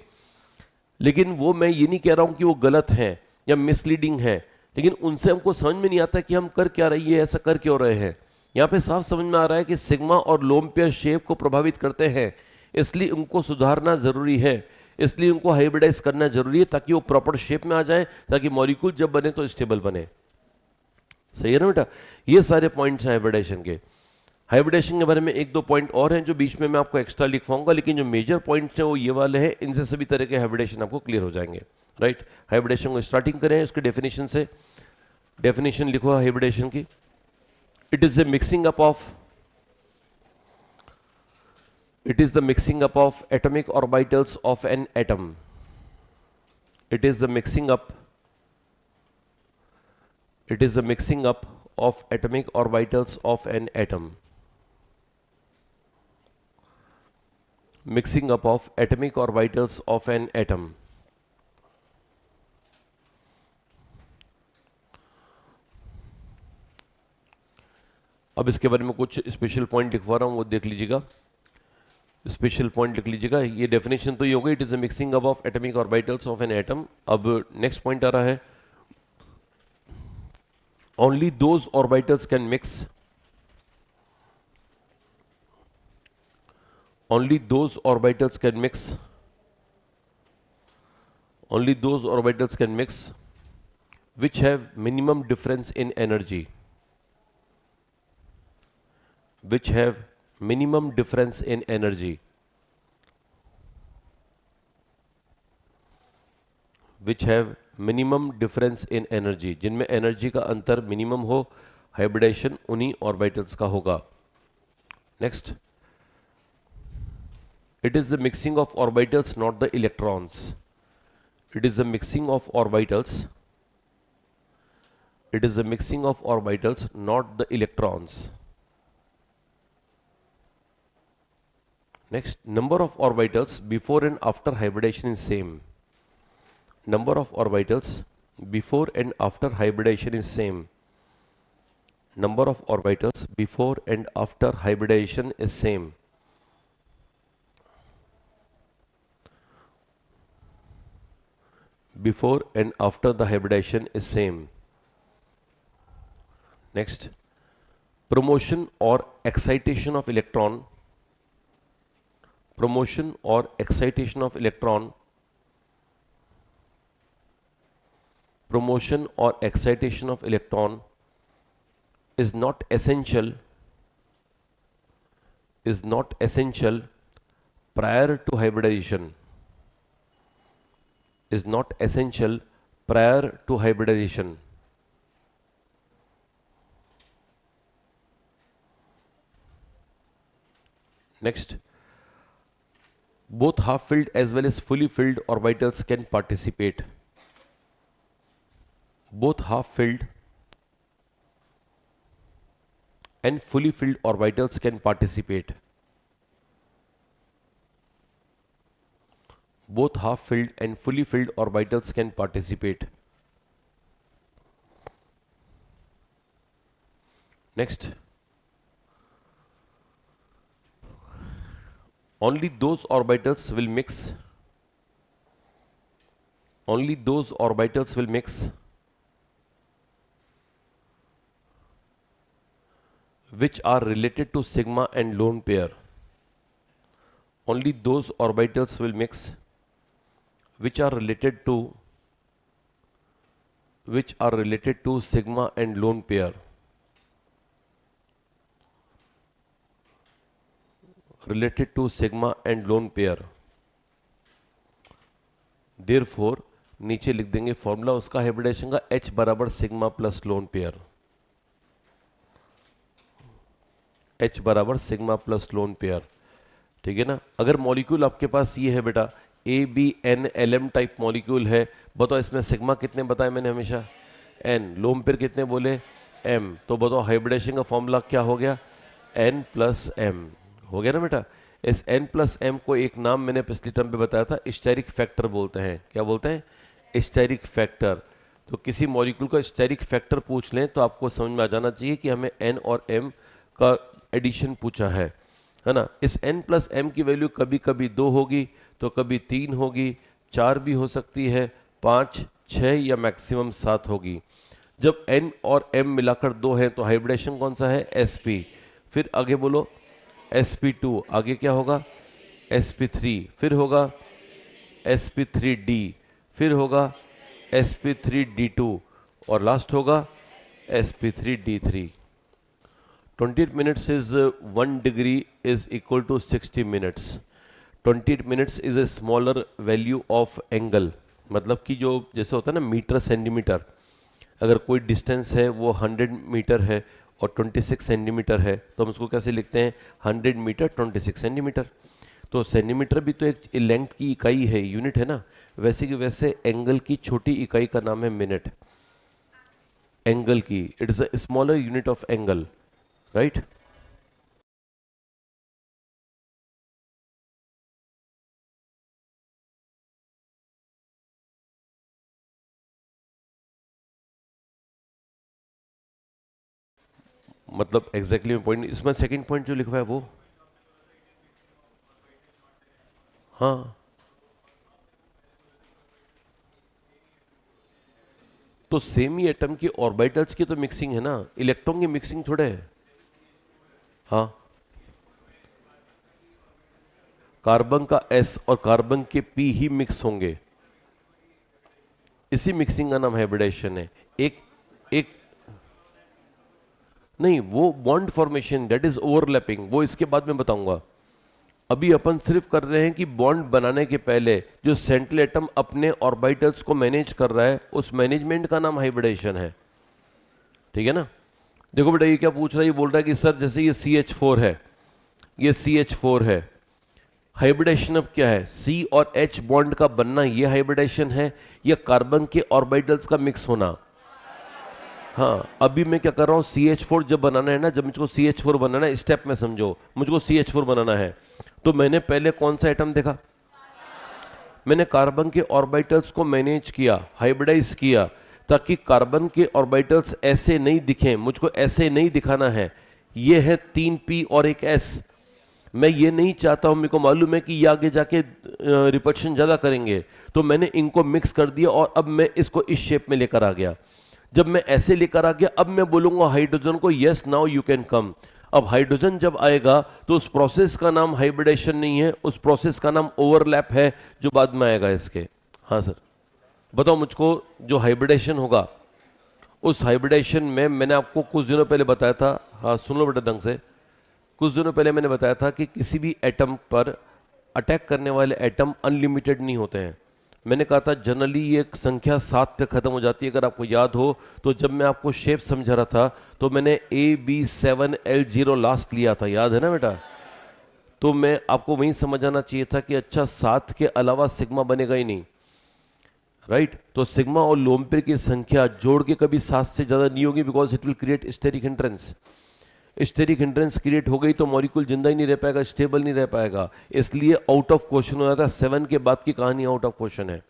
S1: लेकिन वो मैं ये नहीं कह रहा हूं कि वो गलत है या मिसलीडिंग है, लेकिन उनसे हमको समझ में नहीं आता कि हम कर क्या रही है, ऐसा कर क्यों रहे हैं। यहां पे साफ समझ में आ रहा है कि सिग्मा और लोन पेयर शेप को प्रभावित करते हैं, इसलिए उनको सुधारना जरूरी है, इसलिए उनको हाइब्रिडाइज करना जरूरी है, ताकि वो प्रॉपर शेप में आ जाए, ताकि मॉलिक्यूल जब बने तो स्टेबल बने। सही है ना बेटा? ये सारे पॉइंट्स हैं हाइब्रिडेशन के। हाइब्रिडेशन के बारे में एक दो पॉइंट और हैं जो बीच में मैं आपको एक्स्ट्रा लिखवाऊंगा, लेकिन जो मेजर पॉइंट्स हैं वो ये वाले हैं। इनसे सभी तरह के हाइब्रिडेशन आपको क्लियर हो जाएंगे। राइट? हाइब्रिडेशन को स्टार्टिंग करें उसके डेफिनेशन से। डेफिनेशन लिखो हाइब्रिडेशन की। It is the mixing up of it is the mixing up of atomic orbitals of an atom. It is the mixing up of atomic orbitals of an atom. Mixing up of atomic orbitals of an atom. अब इसके बारे में कुछ special point लिखवा रहा हूं, वो देख लीजिएगा। स्पेशल पॉइंट लिख लीजिएगा। ये डेफिनेशन तो ये हो गई, it is a mixing up of atomic orbitals of an atom. अब नेक्स्ट पॉइंट आ रहा है, only those orbitals can mix, only those orbitals can mix, only those orbitals can mix which have minimum difference in energy, which have minimum difference in energy, which have minimum difference in energy, जिनमें energy का अंतर minimum हो, hybridisation उन्हीं orbitals का होगा। Next, it is the mixing of orbitals, not the electrons. It is the mixing of orbitals, it is the mixing of orbitals, not the electrons. Next, number of orbitals before and after hybridization is same. Number of orbitals before and after hybridization is same. Number of orbitals before and after hybridization is same. Before and after the hybridization is same. Next, promotion or excitation of electron, promotion or excitation of electron, promotion or excitation of electron is not essential, is not essential prior to hybridization, is not essential prior to hybridization. Next, both half-filled as well as fully filled orbitals can participate. Both half-filled and fully filled orbitals can participate. Both half-filled and fully filled orbitals can participate. Next, only those orbitals will mix, only those orbitals will mix which are related to sigma and lone pair. Only those orbitals will mix which are related to sigma and lone pair. Related to sigma and lone pair. Therefore नीचे लिख देंगे formula उसका hybridisation का, H बराबर sigma plus lone pair, H बराबर sigma plus lone pair, ठीक है ना। अगर मॉलिक्यूल आपके पास ये है बेटा ABNLM टाइप मॉलिक्यूल है, बताओ इसमें सिग्मा कितने बताए मैंने हमेशा, N, लोन पेयर कितने बोले M, तो बताओ हाइब्रिडेशन का फॉर्मूला क्या हो गया, N प्लस M हो गया ना बेटा। इस N प्लस M को एक नाम मैंने पिछली टर्म पे बताया था, स्टेरिक फैक्टर बोलते हैं। क्या बोलते हैं? Steric factor. तो किसी मॉलिक्यूल का स्टेरिक फैक्टर पूछ लें तो आपको समझ में आ जाना चाहिए कि हमें N और M का एडिशन पूछा है ना। इस N प्लस M की वैल्यू कभी कभी 2 होगी, तो कभी 3 होगी, 4 भी हो सकती है, 5, 6 या मैक्सिमम 7 होगी। जब N और M मिलाकर 2 हैं तो हाइब्रिडेशन कौन सा है? sp। फिर आगे बोलो sp2, आगे क्या होगा? sp3, फिर होगा sp3d, फिर होगा sp3d2 और लास्ट होगा sp3d3। 28 minutes is 1 degree is equal to 60 minutes. 28 minutes is a smaller value of angle, मतलब कि जो जैसे होता है ना मीटर सेंटीमीटर, अगर कोई डिस्टेंस है वो 100 मीटर है और 26 सेंटीमीटर है तो हम उसको कैसे लिखते हैं? 100 मीटर 26 सेंटीमीटर। तो सेंटीमीटर भी तो एक लेंथ की इकाई है, यूनिट है ना, वैसे कि वैसे एंगल की छोटी इकाई का नाम है मिनट। एंगल की, it is a smaller unit of angle, right. मतलब एग्जैक्टली पॉइंट इसमें सेकंड पॉइंट जो लिखा है वो, हाँ तो सेम ही एटम की ऑर्बिटल्स की तो मिक्सिंग है ना, इलेक्ट्रॉन की मिक्सिंग थोड़े है। हाँ, कार्बन का S और कार्बन के P ही मिक्स होंगे, इसी मिक्सिंग का नाम हाइब्रिडेशन है। एक एक नहीं, वो bond formation, that is overlapping, वो इसके बाद में बताऊंगा। अभी अपन सिर्फ कर रहे हैं कि बॉन्ड बनाने के पहले जो सेंट्रल एटम अपने ऑर्बिटल्स को मैनेज कर रहा है, उस मैनेजमेंट का नाम हाइब्रिडेशन है, ठीक है ना। देखो बेटा ये क्या पूछ रहा है, ये बोल रहा है कि सर जैसे ये CH4 है, ये CH4 है, हाइब्रिडेशन अब क्या है? C और H बॉन्ड का बनना ये हाइब्रिडेशन है या कार्बन के ऑर्बिटल्स का मिक्स होना? हाँ, अभी मैं क्या कर रहा हूँ, CH4 जब बनाना है ना, जब मुझको CH4 बनाना है, स्टेप में समझो, मुझको CH4 बनाना है तो मैंने पहले कौन सा एटम देखा? मैंने कार्बन के ऑर्बिटल्स को मैनेज किया, हाइब्रिडाइज किया, ताकि कार्बन के ऑर्बिटल्स ऐसे नहीं दिखें, मुझको ऐसे नहीं दिखाना है। ये है 3p और एक s, मैं ये नहीं चाहता हूं, मेरे को मालूम है कि ये आगे जाके रिपल्शन ज्यादा करेंगे, तो मैंने इनको मिक्स कर दिया और अब मैं इसको इस शेप में लेकर आ गया। जब मैं ऐसे लेकर आ गया, अब मैं बोलूंगा हाइड्रोजन को yes now you can come. अब हाइड्रोजन जब आएगा तो उस प्रोसेस का नाम हाइब्रिडेशन नहीं है, उस प्रोसेस का नाम ओवरलैप है जो बाद में आएगा इसके। हाँ सर, बताओ मुझको, जो हाइब्रिडेशन होगा उस हाइब्रिडेशन में मैंने आपको कुछ दिनों पहले बताया था, हाँ सुन लो बेटा ढंग से, कुछ दिनों पहले मैंने बताया था कि किसी भी एटम पर अटैक करने वाले एटम अनलिमिटेड नहीं होते हैं। मैंने कहा था जनरली ये संख्या 7 पे खत्म हो जाती है। अगर आपको याद हो तो जब मैं आपको शेप समझा रहा था तो मैंने AB7L0 लास्ट लिया था, याद है ना बेटा? तो मैं आपको वहीं समझ आना चाहिए था कि अच्छा 7 के अलावा सिग्मा बनेगा ही नहीं, राइट। तो सिग्मा और लोन पेयर की संख्या जोड़ के कभी 7 से ज्यादा नहीं होगी, because it will create steric hindrance. Steric hindrance create हो गई तो मॉलिक्यूल जिंदा ही नहीं रह पाएगा, स्टेबल नहीं रह पाएगा, इसलिए आउट ऑफ क्वेश्चन हो जाता है। 7 के बाद की कहानी आउट ऑफ क्वेश्चन है।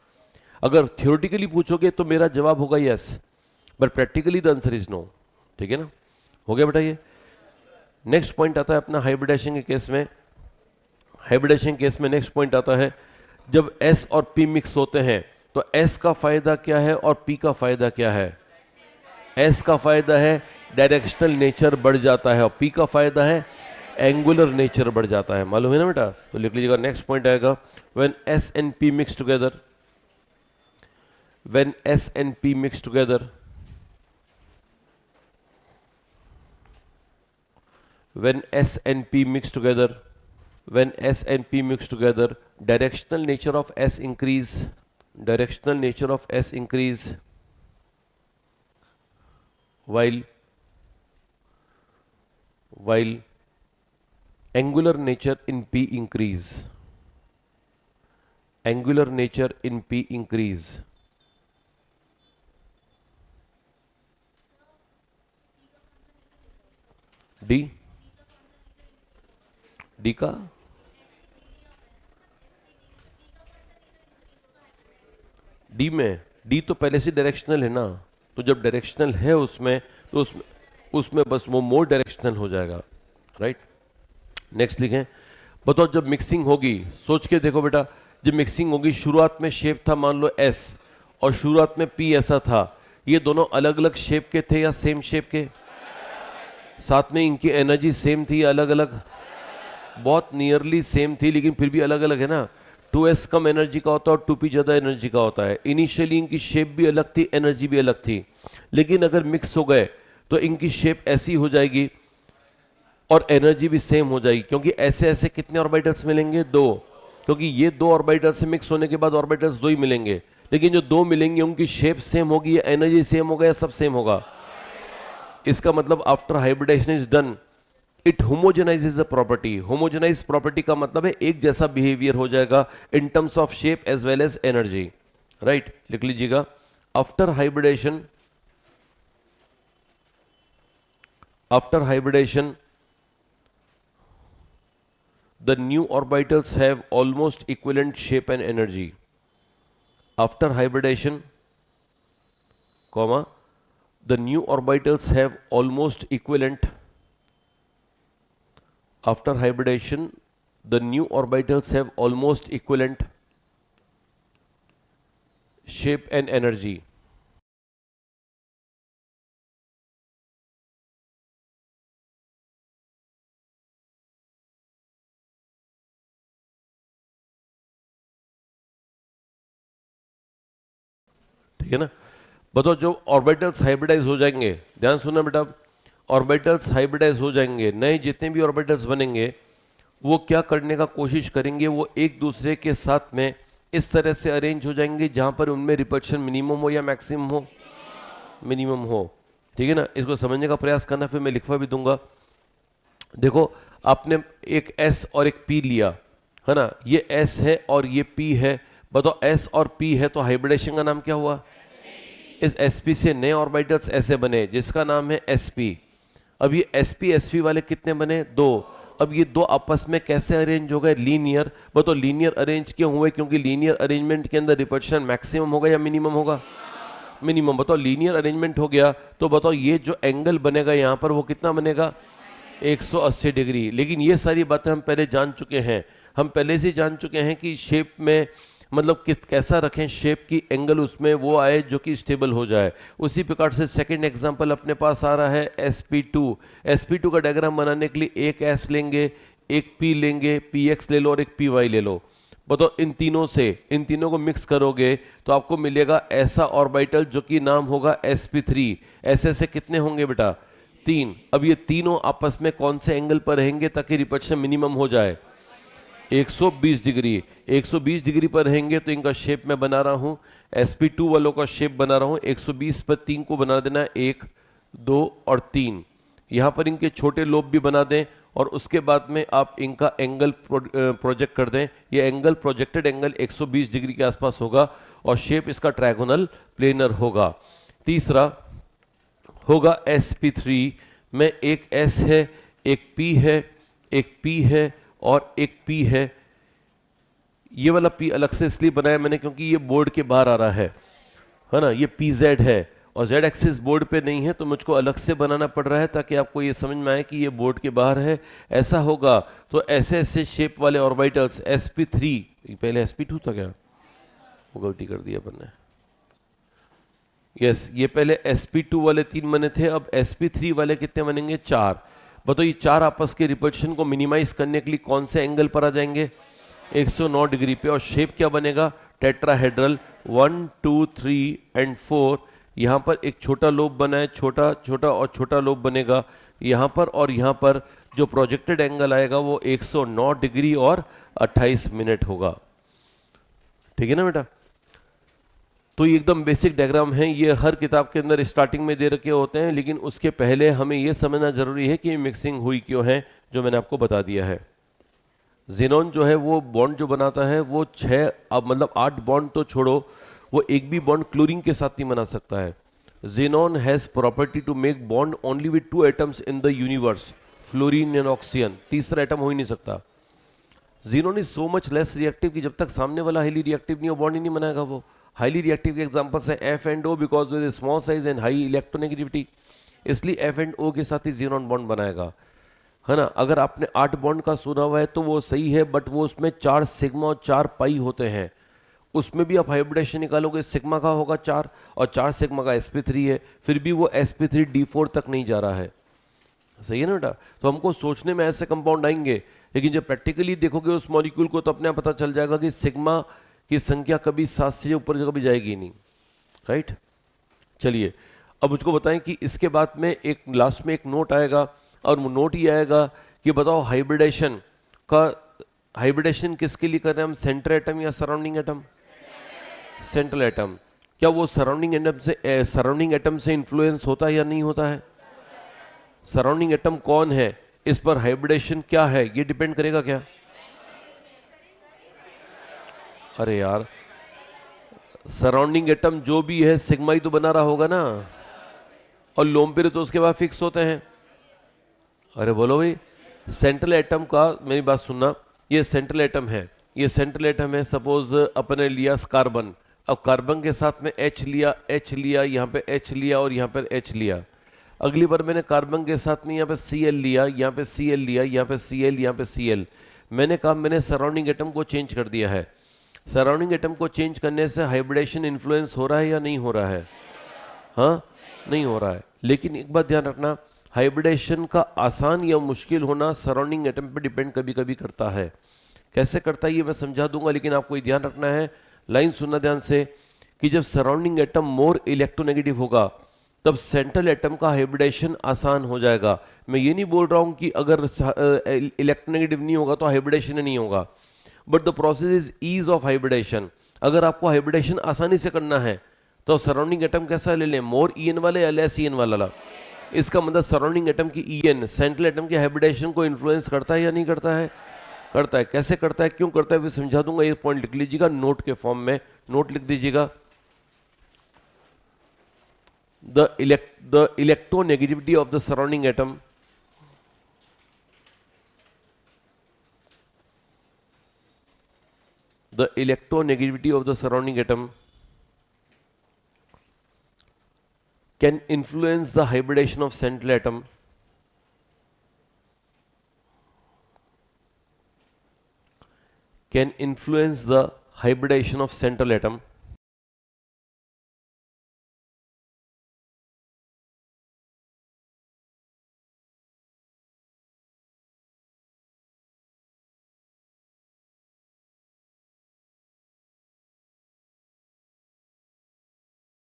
S1: अगर थियोरेटिकली पूछोगे तो मेरा जवाब होगा yes, but practically the answer is no, ठीक है ना। हो गया बेटा ये। नेक्स्ट पॉइंट आता है अपना हाइब्रिडेशन के केस में। हाइब्रिडेशन केस में नेक्स्ट पॉइंट आता है, जब S और P मिक्स होते हैं तो S का फायदा क्या है और P का फायदा क्या है? S का फायदा है डायरेक्शनल नेचर बढ़ जाता है और P का फायदा है एंगुलर नेचर बढ़ जाता है। मालूम है ना बेटा? तो लिख लीजिएगा, नेक्स्ट पॉइंट आएगा, when S and P mix together, when S and P mix together, when S and P mix together, when S and P mix together, directional nature of S increase, directional nature of S increase, while angular nature in P increase, angular nature in P increase. D, D का D में, D तो पहले से directional है ना, तो जब directional है उसमें तो उसमें बस वो मोर डायरेक्शनल हो जाएगा, राइट। नेक्स्ट लिखें, बताओ जब मिक्सिंग होगी, सोच के देखो बेटा, जब मिक्सिंग होगी शुरुआत में शेप था मान लो एस और शुरुआत में पी ऐसा था, ये दोनों अलग अलग शेप के थे या सेम शेप के? साथ में इनकी एनर्जी सेम थी या अलग अलग? बहुत नियरली सेम थी, लेकिन फिर भी अलग अलग है ना। 2s कम एनर्जी का होता है और 2p ज्यादा एनर्जी का होता है। इनिशियली इनकी शेप भी अलग थी, एनर्जी भी अलग थी, लेकिन अगर मिक्स हो गए तो इनकी शेप ऐसी हो जाएगी और एनर्जी भी सेम हो जाएगी, क्योंकि ऐसे ऐसे कितने ऑर्बिटल्स मिलेंगे? 2, क्योंकि ये 2 ऑर्बिटल्स से मिक्स होने के बाद ऑर्बिटल्स 2 ही मिलेंगे, लेकिन जो 2 मिलेंगे उनकी शेप सेम होगी, एनर्जी सेम होगा या सब सेम होगा? इसका मतलब after hybridization is done it homogenizes the property. Homogenize property का मतलब है एक जैसा बिहेवियर हो जाएगा in terms of shape as well as energy, right. लिख लीजिएगा, after hybridization, after hybridization the new orbitals have almost equivalent shape and energy. After hybridation, comma, the new orbitals have almost equivalent, after hybridation, the new orbitals have almost equivalent shape and energy. ठीक है ना? बताओ जो orbitals hybridise हो जाएंगे, ध्यान सुनना बेटा, ऑर्बिटल्स हाइब्रिडाइज हो जाएंगे, नए जितने भी ऑर्बिटल्स बनेंगे वो क्या करने का कोशिश करेंगे, वो एक दूसरे के साथ में इस तरह से अरेंज हो जाएंगे जहां पर उनमें रिपल्शन मिनिमम हो या मैक्सिमम हो? मिनिमम हो। ठीक है ना? इसको समझने का प्रयास करना, फिर मैं लिखवा भी दूंगा। देखो, आपने एक S और एक P लिया है ना, ये S है और ये P है, बताओ S और P है तो हाइब्रिडेशन का नाम क्या हुआ? इस sp से नए ऑर्बिटल्स ऐसे बने जिसका नाम है sp। अब ये sp वाले कितने बने? 2। अब ये 2 आपस में कैसे अरेंज हो गए? लीनियर। बताओ लीनियर अरेंज क्यों हुए? क्योंकि लीनियर अरेंजमेंट के अंदर रिपल्शन मैक्सिमम होगा या मिनिमम होगा? मिनिमम। बताओ लीनियर अरेंजमेंट हो गया तो बताओ ये जो एंगल बनेगा यहां पर वो कितना बनेगा? 180 डिग्री। लेकिन ये सारी बातें हम पहले जान चुके हैं, हम पहले से जान चुके हैं कि शेप में मतलब कैसा रखें शेप की, एंगल उसमें वो आए जो कि स्टेबल हो जाए। उसी प्रकार से सेकंड एग्जांपल अपने पास आ रहा है sp2। sp2 का डायग्राम बनाने के लिए एक s लेंगे, एक p लेंगे, px ले लो और एक py ले लो। बताओ इन तीनों से, इन तीनों को मिक्स करोगे तो आपको मिलेगा ऐसा ऑर्बिटल जो कि नाम होगा sp3। ऐसे ऐसे कितने होंगे बेटा? 3। अब ये तीनों आपस में कौन से एंगल पर रहेंगे ताकि रिपल्शन मिनिमम हो जाए? 120 डिग्री। 120 डिग्री पर रहेंगे तो इनका शेप मैं बना रहा हूं, sp2 वालों का शेप बना रहा हूं। 120 पर 3 को बना देना है, 1, 2 और 3। यहां पर इनके छोटे लोब भी बना दें और उसके बाद में आप इनका एंगल प्रोजेक्ट कर दें। ये एंगल, प्रोजेक्टेड एंगल 120 डिग्री के आसपास होगा और शेप इसका ट्रायगोनल प्लेनर होगा। तीसरा होगा sp3 में एक s है, एक p है, एक p है और एक P है। ये वाला P अलग से इसलिए बनाया मैंने क्योंकि ये बोर्ड के बाहर आ रहा है ना, ये PZ है और जेड एक्सिस बोर्ड पे नहीं है तो मुझको अलग से बनाना पड़ रहा है ताकि आपको ये समझ में आए कि ये बोर्ड के बाहर है। ऐसा होगा तो ऐसे ऐसे शेप वाले ऑर्बिटल्स sp3, पहले sp2 था क्या, वो गलती कर दी अपन ने। यस, ये पहले sp2 वाले 3 बने थे, अब sp3 वाले कितने बनेंगे, 4। बताओ ये 4 आपस के रिपल्शन को मिनिमाइज करने के लिए कौन से एंगल पर आ जाएंगे, 109 डिग्री पे। और शेप क्या बनेगा, टेट्राहेड्रल, 1 2 3 एंड 4। यहाँ पर एक छोटा लोब बना है, छोटा छोटा और छोटा लोब बनेगा यहाँ पर, और यहाँ पर जो प्रोजेक्टेड एंगल आएगा वो 109 डिग्री और 28 मिनट होगा। ठीक है ना बेटा। तो ये एकदम बेसिक डायग्राम है, ये हर किताब के अंदर स्टार्टिंग में दे रखे होते हैं, लेकिन उसके पहले हमें ये समझना जरूरी है कि मिक्सिंग हुई क्यों है, जो मैंने आपको बता दिया है। जेनॉन जो है वो बॉन्ड जो बनाता है वो 6, अब मतलब 8 बॉन्ड तो छोड़ो, वो एक भी बॉन्ड क्लोरीन के साथ नहीं बना सकता है। Xenon has property to make bond only with 2 atoms in the universe, fluorine and oxygen, तीसरा एटम हो ही नहीं सकता। Xenon is so much less reactive कि जब तक सामने वाला हाईली रिएक्टिव नहीं हो बॉन्ड ही नहीं बनाएगा वो। हाईली रिएक्टिव के एग्जांपल्स हैं F and O, because with small size and high electronegativity, इसलिए एफ एंड ओ के साथ ही जेनॉन बॉन्ड बनाएगा, है ना। अगर आपने 8 बॉन्ड का सुना हुआ है तो वो सही है, बट वो उसमें 4 सिग्मा और 4 पाई होते हैं, उसमें भी आप हाइब्रिडेशन निकालोगे, सिग्मा का होगा 4 और 4 सिग्मा का sp3 है, फिर भी वो sp3d4 तक नहीं जा रहा है। सही है ना बेटा। तो हमको सोचने में ऐसे कंपाउंड आएंगे, लेकिन जब प्रैक्टिकली देखोगे उस मॉलिक्यूल को तो अपने आप पता चल जाएगा कि सिग्मा की संख्या कभी 7 से ऊपर कभी जाएगी नहीं, राइट। चलिए अब मुझको बताएं कि इसके बाद में एक लास्ट में एक नोट आएगा, और वो नोट ही आएगा कि बताओ हाइब्रिडेशन किसके लिए कर रहे हैं हम, सेंटर एटम या सराउंडिंग एटम, सेंट्रल एटम। क्या वो सराउंडिंग एटम से इन्फ्लुएंस होता है या नहीं होता है, सराउंडिंग एटम कौन है, इस पर हाइब्रिडेशन क्या है ये डिपेंड करेगा क्या। अरे यार, सराउंडिंग एटम जो भी है सिग्मा ही तो बना रहा होगा ना, और लोन पेयर तो उसके बाद फिक्स होते हैं। अरे बोलो भाई, सेंट्रल एटम का मेरी बात सुनना, ये सेंट्रल एटम है, ये सेंट्रल एटम है। सपोज अपने लिया कार्बन, अब कार्बन के साथ में H लिया, यहाँ पे H लिया और यहाँ पे H लिया। अगली बार मैंने कार्बन के साथ में यहाँ पे Cl लिया, यहाँ पे Cl लिया, यहाँ पे Cl, यहाँ पे Cl। मैंने कहा मैंने सराउंडिंग एटम को चेंज कर दिया है। सराउंडिंग एटम को चेंज करने से हाइब्रिडेशन इन्फ्लुएंस हो रहा है या नहीं हो रहा है, हाँ नहीं हो रहा है। लेकिन एक बात ध्यान रखना, हाइब्रिडेशन का आसान या मुश्किल होना सराउंडिंग एटम पर डिपेंड कभी कभी करता है। कैसे करता है ये मैं समझा दूंगा, लेकिन आपको ये ध्यान रखना है, लाइन सुनना ध्यान से, कि जब सराउंडिंग एटम मोर इलेक्ट्रोनेगेटिव होगा तब सेंट्रल एटम का हाइब्रिडेशन आसान हो जाएगा। मैं ये नहीं बोल रहा हूं कि अगर इलेक्ट्रोनेगेटिव नहीं होगा तो हाइब्रिडेशन नहीं होगा, but the process is ease of hybridisation. अगर आपको हाइब्रिडेशन आसानी से करना है तो सराउंडिंग एटम कैसा ले लें, मोर ईएन वाले या लेस ईएन वाला। इसका मतलब सराउंडिंग एटम की ईएन सेंट्रल एटम के हाइब्रिडेशन को इन्फ्लुएंस करता है या नहीं करता है, करता है। कैसे करता है, क्यों करता है, फिर समझा दूंगा। ये पॉइंट लिख लीजिएगा नोट के फॉर्म में, नोट लिख दीजिएगा। The electronegativity of the surrounding atom of the surrounding atom can influence the hybridation of central atom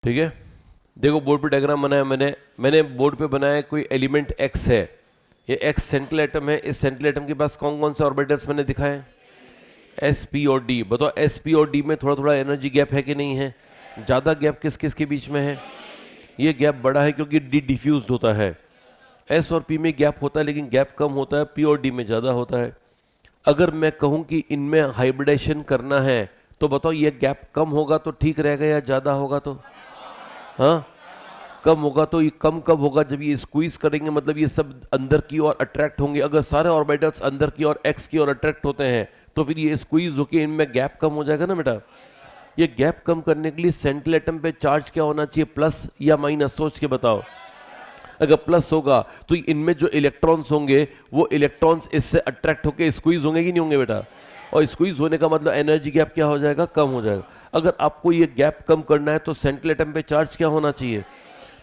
S1: ठीक है। देखो बोर्ड पे डायग्राम बनाया मैंने बोर्ड पे बनाया कोई एलिमेंट x है, ये x सेंट्रल एटम है। इस सेंट्रल एटम के पास कौन कौन से ऑर्बिटल्स मैंने दिखाए, s p और d। बताओ s p और d में थोड़ा थोड़ा एनर्जी गैप है कि नहीं है, ज्यादा गैप किस किस के बीच में है, ये गैप बड़ा है क्योंकि d डिफ्यूज्ड होता है। s और p में गैप होता है लेकिन गैप कम होता है, p और d में ज्यादा होता है। अगर मैं कहूं कि इनमें हाइब्रिडेशन करना है तो बताओ ये गैप कम होगा तो ठीक रहेगा या ज्यादा होगा तो, हाँ कम होगा। तो ये कम कब होगा, जब ये स्क्वीज करेंगे, मतलब ये सब अंदर की ओर अट्रैक्ट होंगे। अगर सारे ऑर्बिटल्स अंदर की ओर x की ओर अट्रैक्ट होते हैं तो फिर ये स्क्वीज होके इनमें गैप कम हो जाएगा ना बेटा। ये गैप कम करने के लिए सेंट्रल एटम पे चार्ज क्या होना चाहिए, प्लस या माइनस, सोच के बताओ। अगर प्लस होगा तो इनमें जो इलेक्ट्रॉन्स होंगे वो इलेक्ट्रॉन्स इससे अट्रैक्ट होकर स्क्वीज होंगे कि नहीं होंगे बेटा, और स्क्वीज होने का मतलब एनर्जी गैप क्या हो जाएगा, कम हो जाएगा। अगर आपको ये गैप कम करना है तो सेंट्रल एटम पे चार्ज क्या होना चाहिए,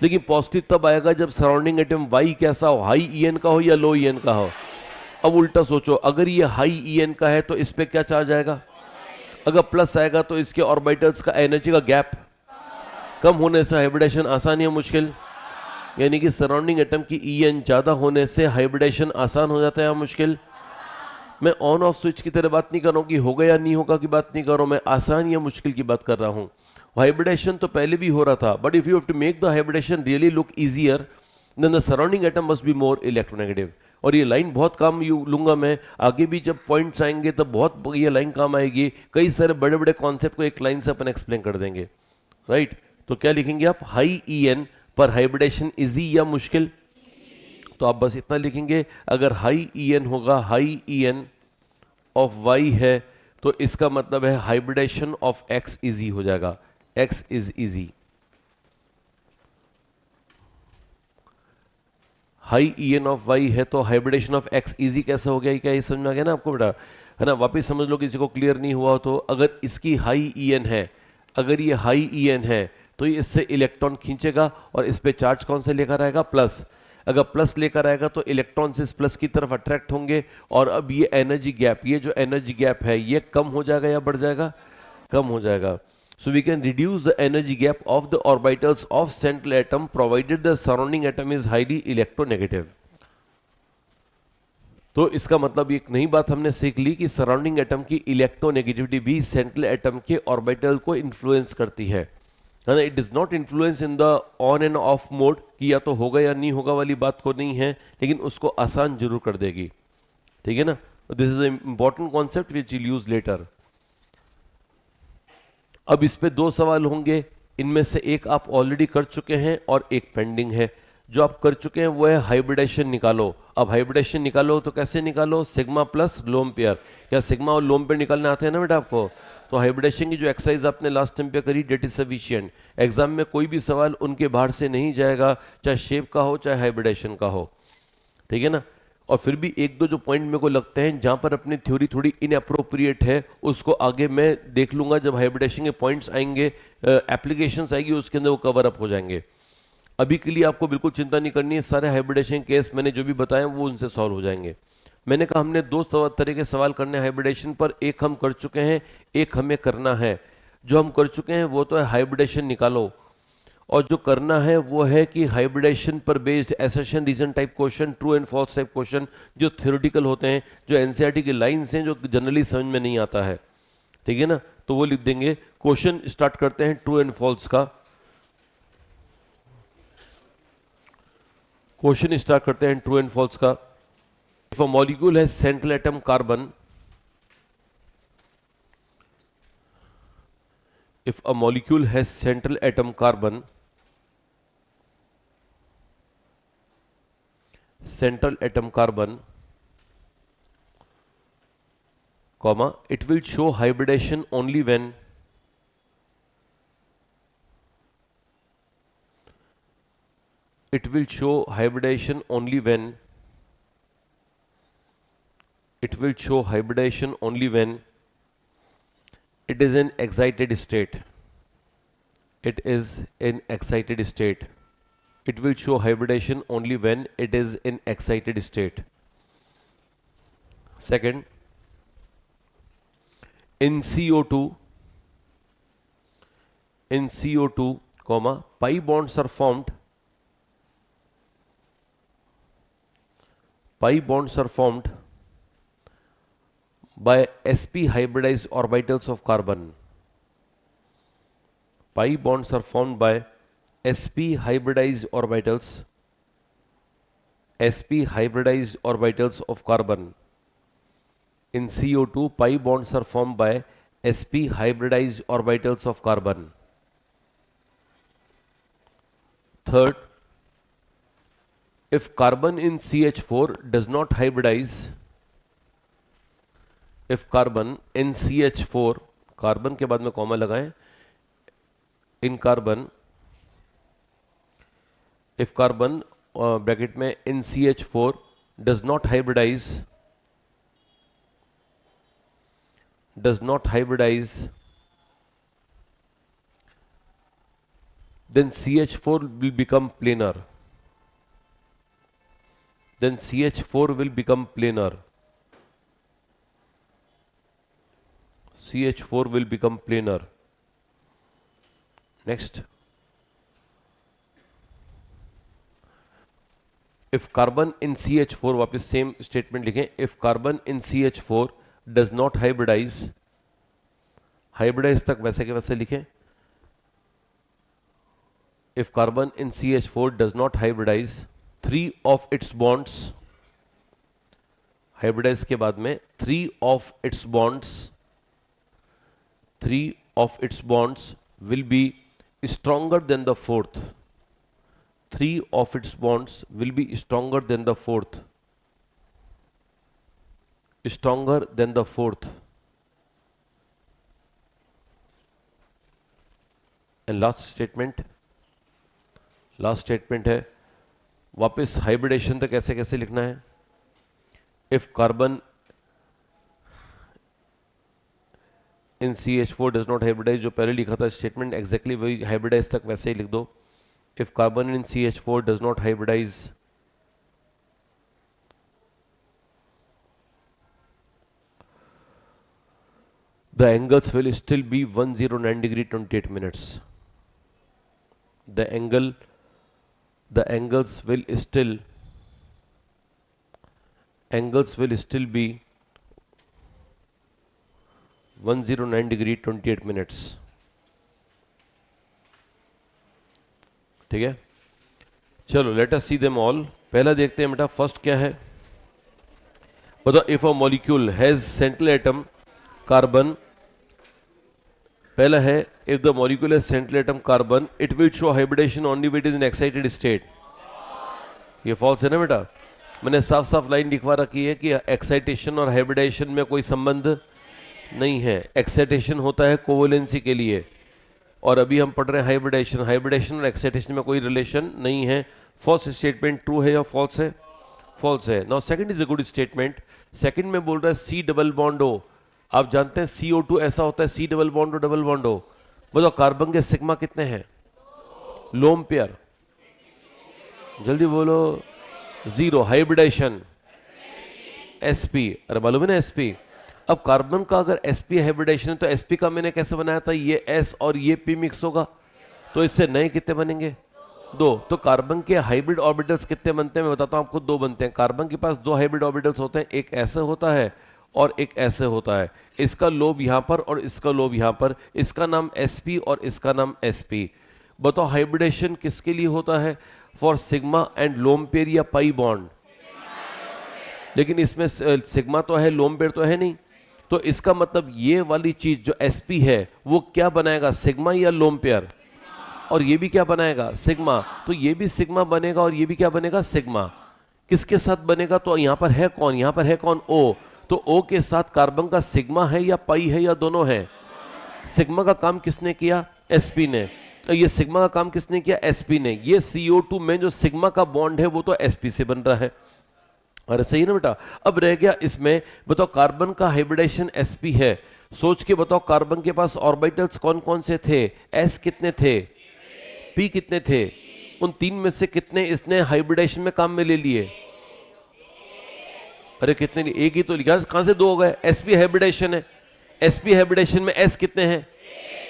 S1: लेकिन पॉजिटिव तब आएगा जब सराउंडिंग एटम वाई कैसा हो, हाई ईएन का हो या लो ईएन का हो। अब उल्टा सोचो, अगर ये हाई ईएन का है तो इस पे क्या चार्ज आएगा, अगर प्लस आएगा तो इसके ऑर्बिटल्स का एनर्जी का गैप कम होने से हाइब्रिडेशन आसान या मुश्किल, यानी कि सराउंडिंग एटम की ईएन ज्यादा होने से हाइब्रिडेशन आसान हो जाता है या मुश्किल। मैं ऑन ऑफ स्विच की तरह बात नहीं कर रहा हूं कि होगा या नहीं होगा की बात नहीं कर रहा हूं, मैं आसान या मुश्किल की बात कर रहा हूं। हाइब्रिडेशन तो पहले भी हो रहा था, but if you have to make the hybridisation really look easier then the surrounding atom must be more electronegative. और ये लाइन बहुत काम लूंगा मैं आगे भी, जब पॉइंट्स आएंगे तब बहुत ये लाइन काम आएगी, कई सारे बड़े बड़े कॉन्सेप्ट को एक लाइन से अपन एक्सप्लेन कर देंगे, राइट। तो क्या लिखेंगे आप, हाई ईएन पर हाइब्रिडेशन इजी या मुश्किल, तो आप बस इतना लिखेंगे, अगर हाई ईएन होगा, हाई ईएन ऑफ वाई है तो इसका मतलब है हाइब्रिडेशन ऑफ एक्स इजी हो जाएगा, x is easy. High EN of Y है तो हाइब्रिडेशन ऑफ एक्स इजी कैसे हो गया, क्या ये समझ में आ गया ना आपको बेटा, है ना। वापिस समझ लो किसी को क्लियर नहीं हुआ तो, अगर इसकी हाई ईएन है, अगर ये हाई ईएन है तो ये इससे इलेक्ट्रॉन खींचेगा और इस पे चार्ज कौन से लेकर आएगा, प्लस। अगर प्लस लेकर आएगा तो इलेक्ट्रॉन इस प्लस की तरफ अट्रैक्ट होंगे, और अब ये एनर्जी गैप, ये जो एनर्जी गैप है ये कम हो जाएगा या बढ़ जाएगा, कम हो जाएगा। So we can reduce the energy gap of the orbitals of central atom provided the surrounding atom is highly electronegative. तो इसका मतलब एक नई बात हमने सीख ली कि सराउंडिंग एटम की इलेक्ट्रोनेगेटिविटी भी सेंट्रल एटम के ऑर्बिटल को इन्फ्लुएंस करती है ना। It does not influence in the on end of mode कि या तो होगा या नहीं होगा वाली बात को नहीं है, लेकिन उसको आसान जरूर कर देगी, ठीक है ना। This is an important concept which we'll use later. अब इस पे दो सवाल होंगे, इनमें से एक आप ऑलरेडी कर चुके हैं और एक पेंडिंग है। जो आप कर चुके हैं वो है हाइब्रिडेशन निकालो। अब हाइब्रिडेशन निकालो तो कैसे निकालो, सिग्मा प्लस लोन पेयर। क्या सिग्मा और लोन पेयर निकालने आते हैं ना बेटा आपको, तो हाइब्रिडेशन की जो एक्सरसाइज आपने लास्ट टाइम पे करी डेट इज सफिशिएंट। एग्जाम में कोई भी सवाल उनके बाहर से नहीं जाएगा, चाहे शेप का हो चाहे हाइब्रिडेशन का हो, ठीक है ना। और फिर भी एक दो जो पॉइंट मेरे को लगते हैं जहां पर अपनी थ्योरी थोड़ी इनअप्रोप्रिएट है, उसको आगे मैं देख लूंगा जब हाइब्रिडेशन के पॉइंट्स आएंगे, एप्लीकेशंस आएगी उसके अंदर वो कवर अप हो जाएंगे। अभी के लिए आपको बिल्कुल चिंता नहीं करनी है, सारे हाइब्रिडेशन केस मैंने जो भी बताए वो उनसे सॉल्व हो जाएंगे। मैंने कहा हमने दो तरह के सवाल करने हाइब्रिडेशन पर, एक हम कर चुके हैं, एक हमें करना है। जो हम कर चुके हैं वो तो है हाइब्रिडेशन निकालो, और जो करना है वो है कि हाइब्रिडेशन पर based assertion reason type question, true and false type question जो थ्योरेटिकल होते हैं, जो एनसीईआरटी की लाइंस हैं, जो जनरली समझ में नहीं आता है, ठीक है ना। तो वो लिख देंगे। क्वेश्चन स्टार्ट करते हैं ट्रू एंड फॉल्स का। क्वेश्चन स्टार्ट करते हैं ट्रू एंड फॉल्स का। If a molecule has central atom carbon, if a molecule has central atom carbon, comma, it will show hybridation only when it will show hybridation only when it will show hybridation only when it is in excited state. It is in excited state. It will show hybridation only when it is in excited state. Second, in CO2, comma, pi bonds are formed. Pi bonds are formed by sp hybridized orbitals of carbon. Pi bonds are formed by sp hybridized orbitals of carbon. In CO2, pi bonds are formed by sp hybridized orbitals of carbon. Third, if carbon in CH4 does not hybridize, if carbon in CH4 carbon के बाद में comma लगाएं, इन carbon, if carbon bracket में इन CH4 does not hybridize, then CH4 will become planar. CH4 will become planar. Next, if carbon in CH4, वापस same statement लिखें, if carbon in CH4 does not hybridize तक वैसे के वैसे लिखें, if carbon in CH4 does not hybridize, 3 of its bonds, hybridize के बाद में 3 of its bonds will be stronger than the fourth. 3 of its bonds will be stronger than the fourth. And last statement है, वापस hybridisation तक कैसे कैसे लिखना है, if carbon in CH4 does not hybridise, जो पहले लिखा था स्टेटमेंट एग्जैक्टली वही हाइब्रिडाइज तक वैसे ही लिख दो, if carbon in CH4 does not hybridise, the angles will still be 109 degree 28 minutes. The angles will still be 109 degree 28 minutes. ठीक है, चलो let us see them all. पहला देखते हैं बेटा, फर्स्ट क्या है बताओ. If a molecule has central atom carbon, पहला है if the molecule has central atom carbon it will show hybridisation only when it is in excited state. ये फॉल्स है ना बेटा, मैंने साफ साफ लाइन लिखवा रखी है कि एक्साइटेशन और हाइब्रिडेशन में कोई संबंध नहीं है. एक्साइटेशन होता है कोवैलेंसी के लिए, और अभी हम पढ़ रहे हैं हाइब्रिडेशन और एक्साइटेशन में कोई रिलेशन नहीं है. फर्स्ट स्टेटमेंट ट्रू है या फॉल्स है? फॉल्स है. Now second is a good statement. Second में बोल रहा है C डबल बॉन्ड O. आप जानते हैं CO2 ऐसा होता है, C double bond O double bond O. बताओ कार्बन के सिग्मा कितने हैं? लोन पेयर, जल्दी बोलो. 0. हाइब्रिडेशन sp, अरे मालूम है ना sp. अब कार्बन का अगर sp हाइब्रिडेशन है तो sp का मैंने कैसे बनाया था, ये s और ये p मिक्स होगा, तो इससे नए कितने बनेंगे? 2. तो कार्बन के हाइब्रिड ऑर्बिटल्स कितने बनते हैं मैं बताता हूं आपको. 2 बनते हैं. कार्बन के पास 2 हाइब्रिड ऑर्बिटल्स होते हैं, एक ऐसे होता है और एक ऐसे होता है. इसका लोब यहां पर और इसका लोब यहां पर. इसका नाम sp और इसका नाम sp. बताओ हाइब्रिडेशन किसके लिए होता है? For sigma and lone pair या पाई बॉन्ड. लेकिन इसमें सिग्मा तो है, लोन पेयर तो है नहीं. तो इसका मतलब ये वाली चीज जो sp है वो क्या बनाएगा, सिग्मा या लोन पेयर? और ये भी क्या बनाएगा, सिग्मा. तो ये भी सिग्मा बनेगा और ये भी क्या बनेगा, सिग्मा. किसके साथ बनेगा? तो यहां पर है कौन, यहां पर है कौन, O. तो O के साथ कार्बन का सिग्मा है या पाई है या दोनों है? सिग्मा का काम किसने किया, sp ने. ये सिग्मा का काम किसने किया, sp ने. ये CO2 में जो सिग्मा का बॉन्ड है वो तो sp से बन रहा है. अरे सही ना बेटा. अब रह गया इसमें बताओ कार्बन का हाइब्रिडेशन sp है. सोच के बताओ कार्बन के पास ऑर्बिटल्स कौन कौन से थे? s कितने थे, p कितने थे? उन 3 में से कितने इसने हाइब्रिडेशन में काम में ले लिए? अरे कितने लिए? एक ही तो लिखा, कहां से 2 हो गए? sp हाइब्रिडेशन है. sp हाइब्रिडेशन में s कितने हैं,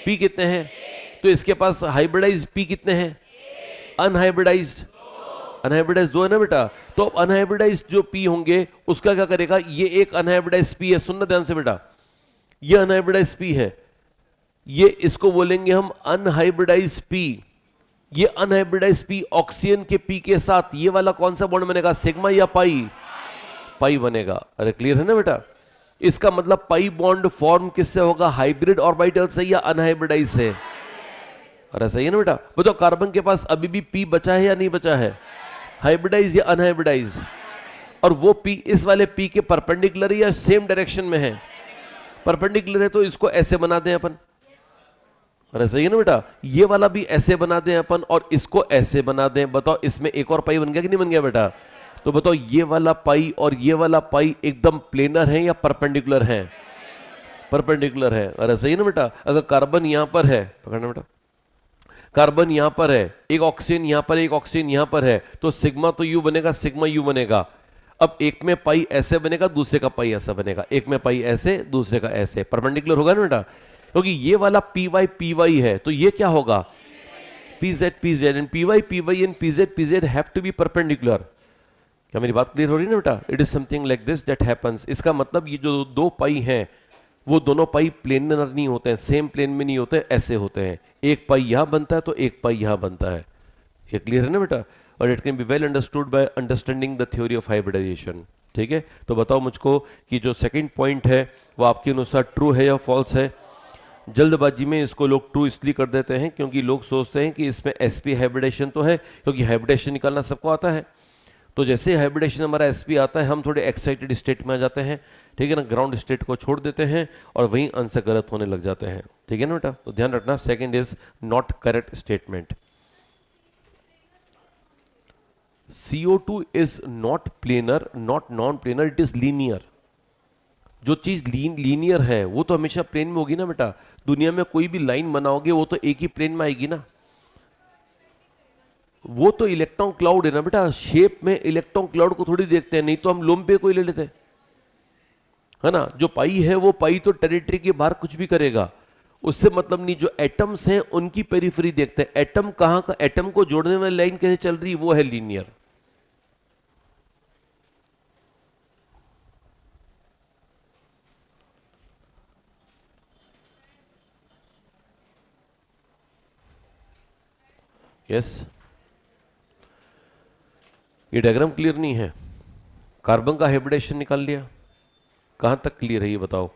S1: p कितने हैं? तो इसके पास हाइब्रिडाइज्ड p कितने हैं, अनहाइब्रिडाइज्ड 2 है ना बेटा. तो अनहाइब्रिडाइज्ड जो p होंगे उसका क्या करेगा, ये एक अनहाइब्रिडाइज्ड p है. सुनना ध्यान से बेटा, ये अनहाइब्रिडाइज्ड p है, ये इसको बोलेंगे हम अनहाइब्रिडाइज्ड p. ये अनहाइब्रिडाइज्ड p ऑक्सीजन के p के साथ ये वाला कौन सा बॉन्ड बनेगा, सिग्मा या पाई? पाई बनेगा. अरे क्लियर है ना बेटा. इसका मतलब पाई बॉन्ड फॉर्म किससे होगा, हाइब्रिड ऑर्बिटल से या अनहाइब्रिडाइज से? अरे सही है ना बेटा. बताओ कार्बन के पास अभी भी p बचा है या नहीं बचा है, हाइब्रिडाइज या अनहाइब्रिडाइज? और वो p इस वाले p के परपेंडिकुलर या सेम डायरेक्शन में है? परपेंडिकुलर है तो इसको ऐसे बना दें अपन, अरे सही है ना बेटा, ये वाला भी ऐसे बना दें अपन और इसको ऐसे बना दें। बताओ इसमें एक और पाई बन गया कि नहीं बन गया बेटा? तो बताओ ये वाला पाई और ये वाला पाई एकदम प्लेनर है या परपेंडिकुलर है? परपेंडिकुलर है। अरे सही है ना बेटा। अगर कार्बन यहां पर है, पकड़ना बेटा, कार्बन यहां पर है, एक ऑक्सीजन यहां पर, एक ऑक्सीजन यहां पर है, तो सिग्मा तो यू बनेगा, सिग्मा यू बनेगा। अब एक में पाई ऐसे बनेगा, दूसरे का पाई ऐसा बनेगा, एक में पाई ऐसे, दूसरे का ऐसे, परपेंडिकुलर होगा ना बेटा। क्योंकि ये वाला पी वाई है तो ये क्या होगा? P Z and P Y and P Z have to be perpendicular. क्या मेरी बात क्लियर हो रही है ना बेटा? It is something like this that happens. इसका मतलब ये जो दो पाई हैं वो दोनों पाई प्लेनर नहीं होते हैं, सेम प्लेन में नहीं होते, ऐसे होते हैं। एक पाई यहां बनता है तो एक पाई यहां बनता है। ये क्लियर है ना बेटा? और it can be well understood by understanding the theory of hybridisation. ठीक है, तो बताओ मुझको कि जो सेकंड पॉइंट है वो आपके अनुसार ट्रू है या फॉल्स है? जल्दबाजी में इसको लोग ट्रू इसलिए कर देते हैं क्योंकि लोग सोचते हैं कि इसमें sp हाइब्रिडेशन तो है, क्योंकि हाइब्रिडेशन निकालना सबको आता है। तो जैसे हाइब्रिडेशन हमारा sp आता है हम थोड़े एक्साइटेड स्टेट में आ जाते हैं, ठीक है ना, ग्राउंड स्टेट को छोड़ देते हैं और वहीं आंसर गलत होने लग जाते हैं। ठीक है ना बेटा? तो ध्यान रखना, second is not correct statement. CO2 is not planar, not non planar, it is linear. जो चीज लीनियर है वो तो हमेशा प्लेन में होगी ना बेटा। दुनिया में कोई भी लाइन बनाओगे वो तो एक ही प्लेन में आएगी ना। वो तो इलेक्ट्रॉन क्लाउड है ना बेटा, शेप में इलेक्ट्रॉन क्लाउड को थोड़ी देखते हैं, नहीं तो हम लोम्बे को ही ले लेते हैं, है ना। जो पाई है वो पाई तो टेरिटरी के बाहर कुछ भी करेगा, उससे मतलब नहीं। जो एटम्स हैं उनकी पेरिफेरी देखते हैं, एटम कहां का, एटम को जोड़ने वाली लाइन कैसे चल रही, वो है लीनियर। यस, ये डायग्राम क्लियर नहीं है? कार्बन का हाइब्रिडेशन निकाल लिया, कहां तक क्लियर है ये बताओ?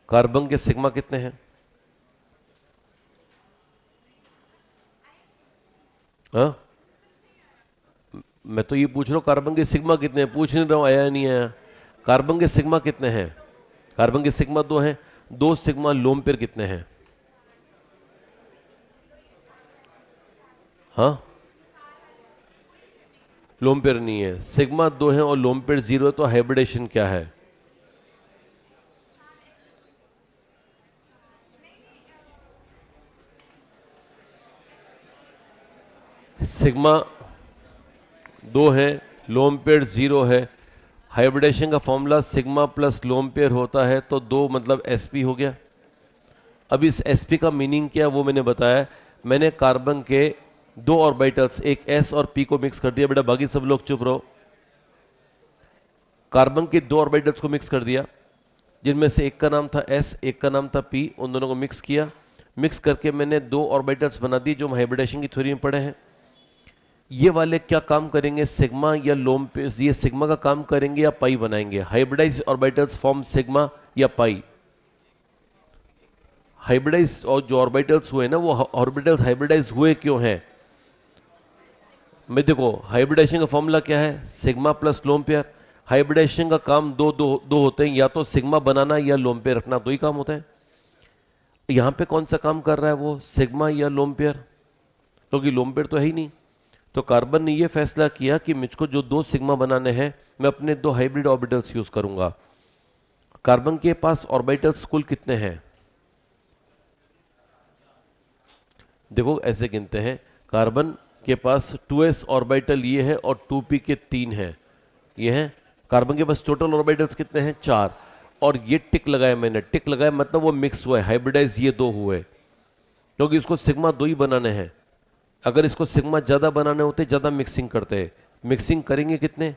S1: कार्बन के सिग्मा कितने हैं? हाँ, मैं तो ये पूछ रहा हूं कार्बन के सिग्मा कितने हैं, पूछ नहीं रहा हूं आया नहीं आया। कार्बन के सिग्मा कितने हैं? कार्बन के सिग्मा 2 हैं। 2 सिग्मा लोन पेयर कितने हैं? हाँ, लोन पेयर नहीं है, सिग्मा 2 है और लोन पेयर 0 है, तो हाइब्रिडेशन क्या है? सिग्मा 2 है, लोन पेयर 0 है, हाइब्रिडेशन का formula sigma plus lone pair होता है, तो 2 मतलब sp हो गया। अब इस sp का मीनिंग क्या वो मैंने बताया। मैंने कार्बन के 2 ऑर्बिटल्स, एक s और p को मिक्स कर दिया। बेटा बाकी सब लोग चुप रहो। कार्बन के 2 ऑर्बिटल्स को मिक्स कर दिया, जिनमें से एक का नाम था s, एक का नाम था p, उन दोनों को मिक्स किया। मिक्स करके मैंने 2 ऑर्बिटल्स बना दी जो हम हाइब्रिडेशन की थ्योरी में पढ़े हैं। ये वाले क्या काम करेंगे, सिग्मा या लोम पे, ये सिग्मा का काम करेंगे या पाई बनाएंगे? हाइब्रिडाइज ऑर्बिटल्स फॉर्म सिग्मा या पाई? हाइब्रिडाइज और जो ऑर्बिटल्स हुए ना, वो ऑर्बिटल्स हाइब्रिडाइज हुए क्यों हैं? मैं देखो, हाइब्रिडेशन का फॉर्मूला क्या है, sigma plus lone pair. Hybridisation का काम दो होते हैं, या तो सिग्मा बनाना या लोन पेयर रखना, दो ही काम होता है। यहां पे कौन सा काम कर रहा है वो, सिग्मा या लोन पेयर? क्योंकि लोन पेयर तो है ही नहीं। तो कार्बन ने यह फैसला किया कि मुझको जो 2 सिग्मा बनाने हैं, मैं अपने 2 हाइब्रिड ऑर्बिटल्स यूज करूंगा। कार्बन के पास ऑर्बिटल्स कुल कितने हैं? देखो ऐसे गिनते हैं, कार्बन के पास 2s ऑर्बिटल ये है और 2p के 3 हैं, ये हैं। कार्बन के पास टोटल ऑर्बिटल्स कितने हैं? 4। और ये टिक लगाया मैंने, टिक लगाया मतलब वो मिक्स हुआ है, हाइब्रिडाइज ये 2 हुए, क्योंकि इसको सिग्मा 2 ही बनाने हैं। अगर इसको सिग्मा ज्यादा बनाने होते ज्यादा मिक्सिंग करते हैं। मिक्सिंग करेंगे कितने?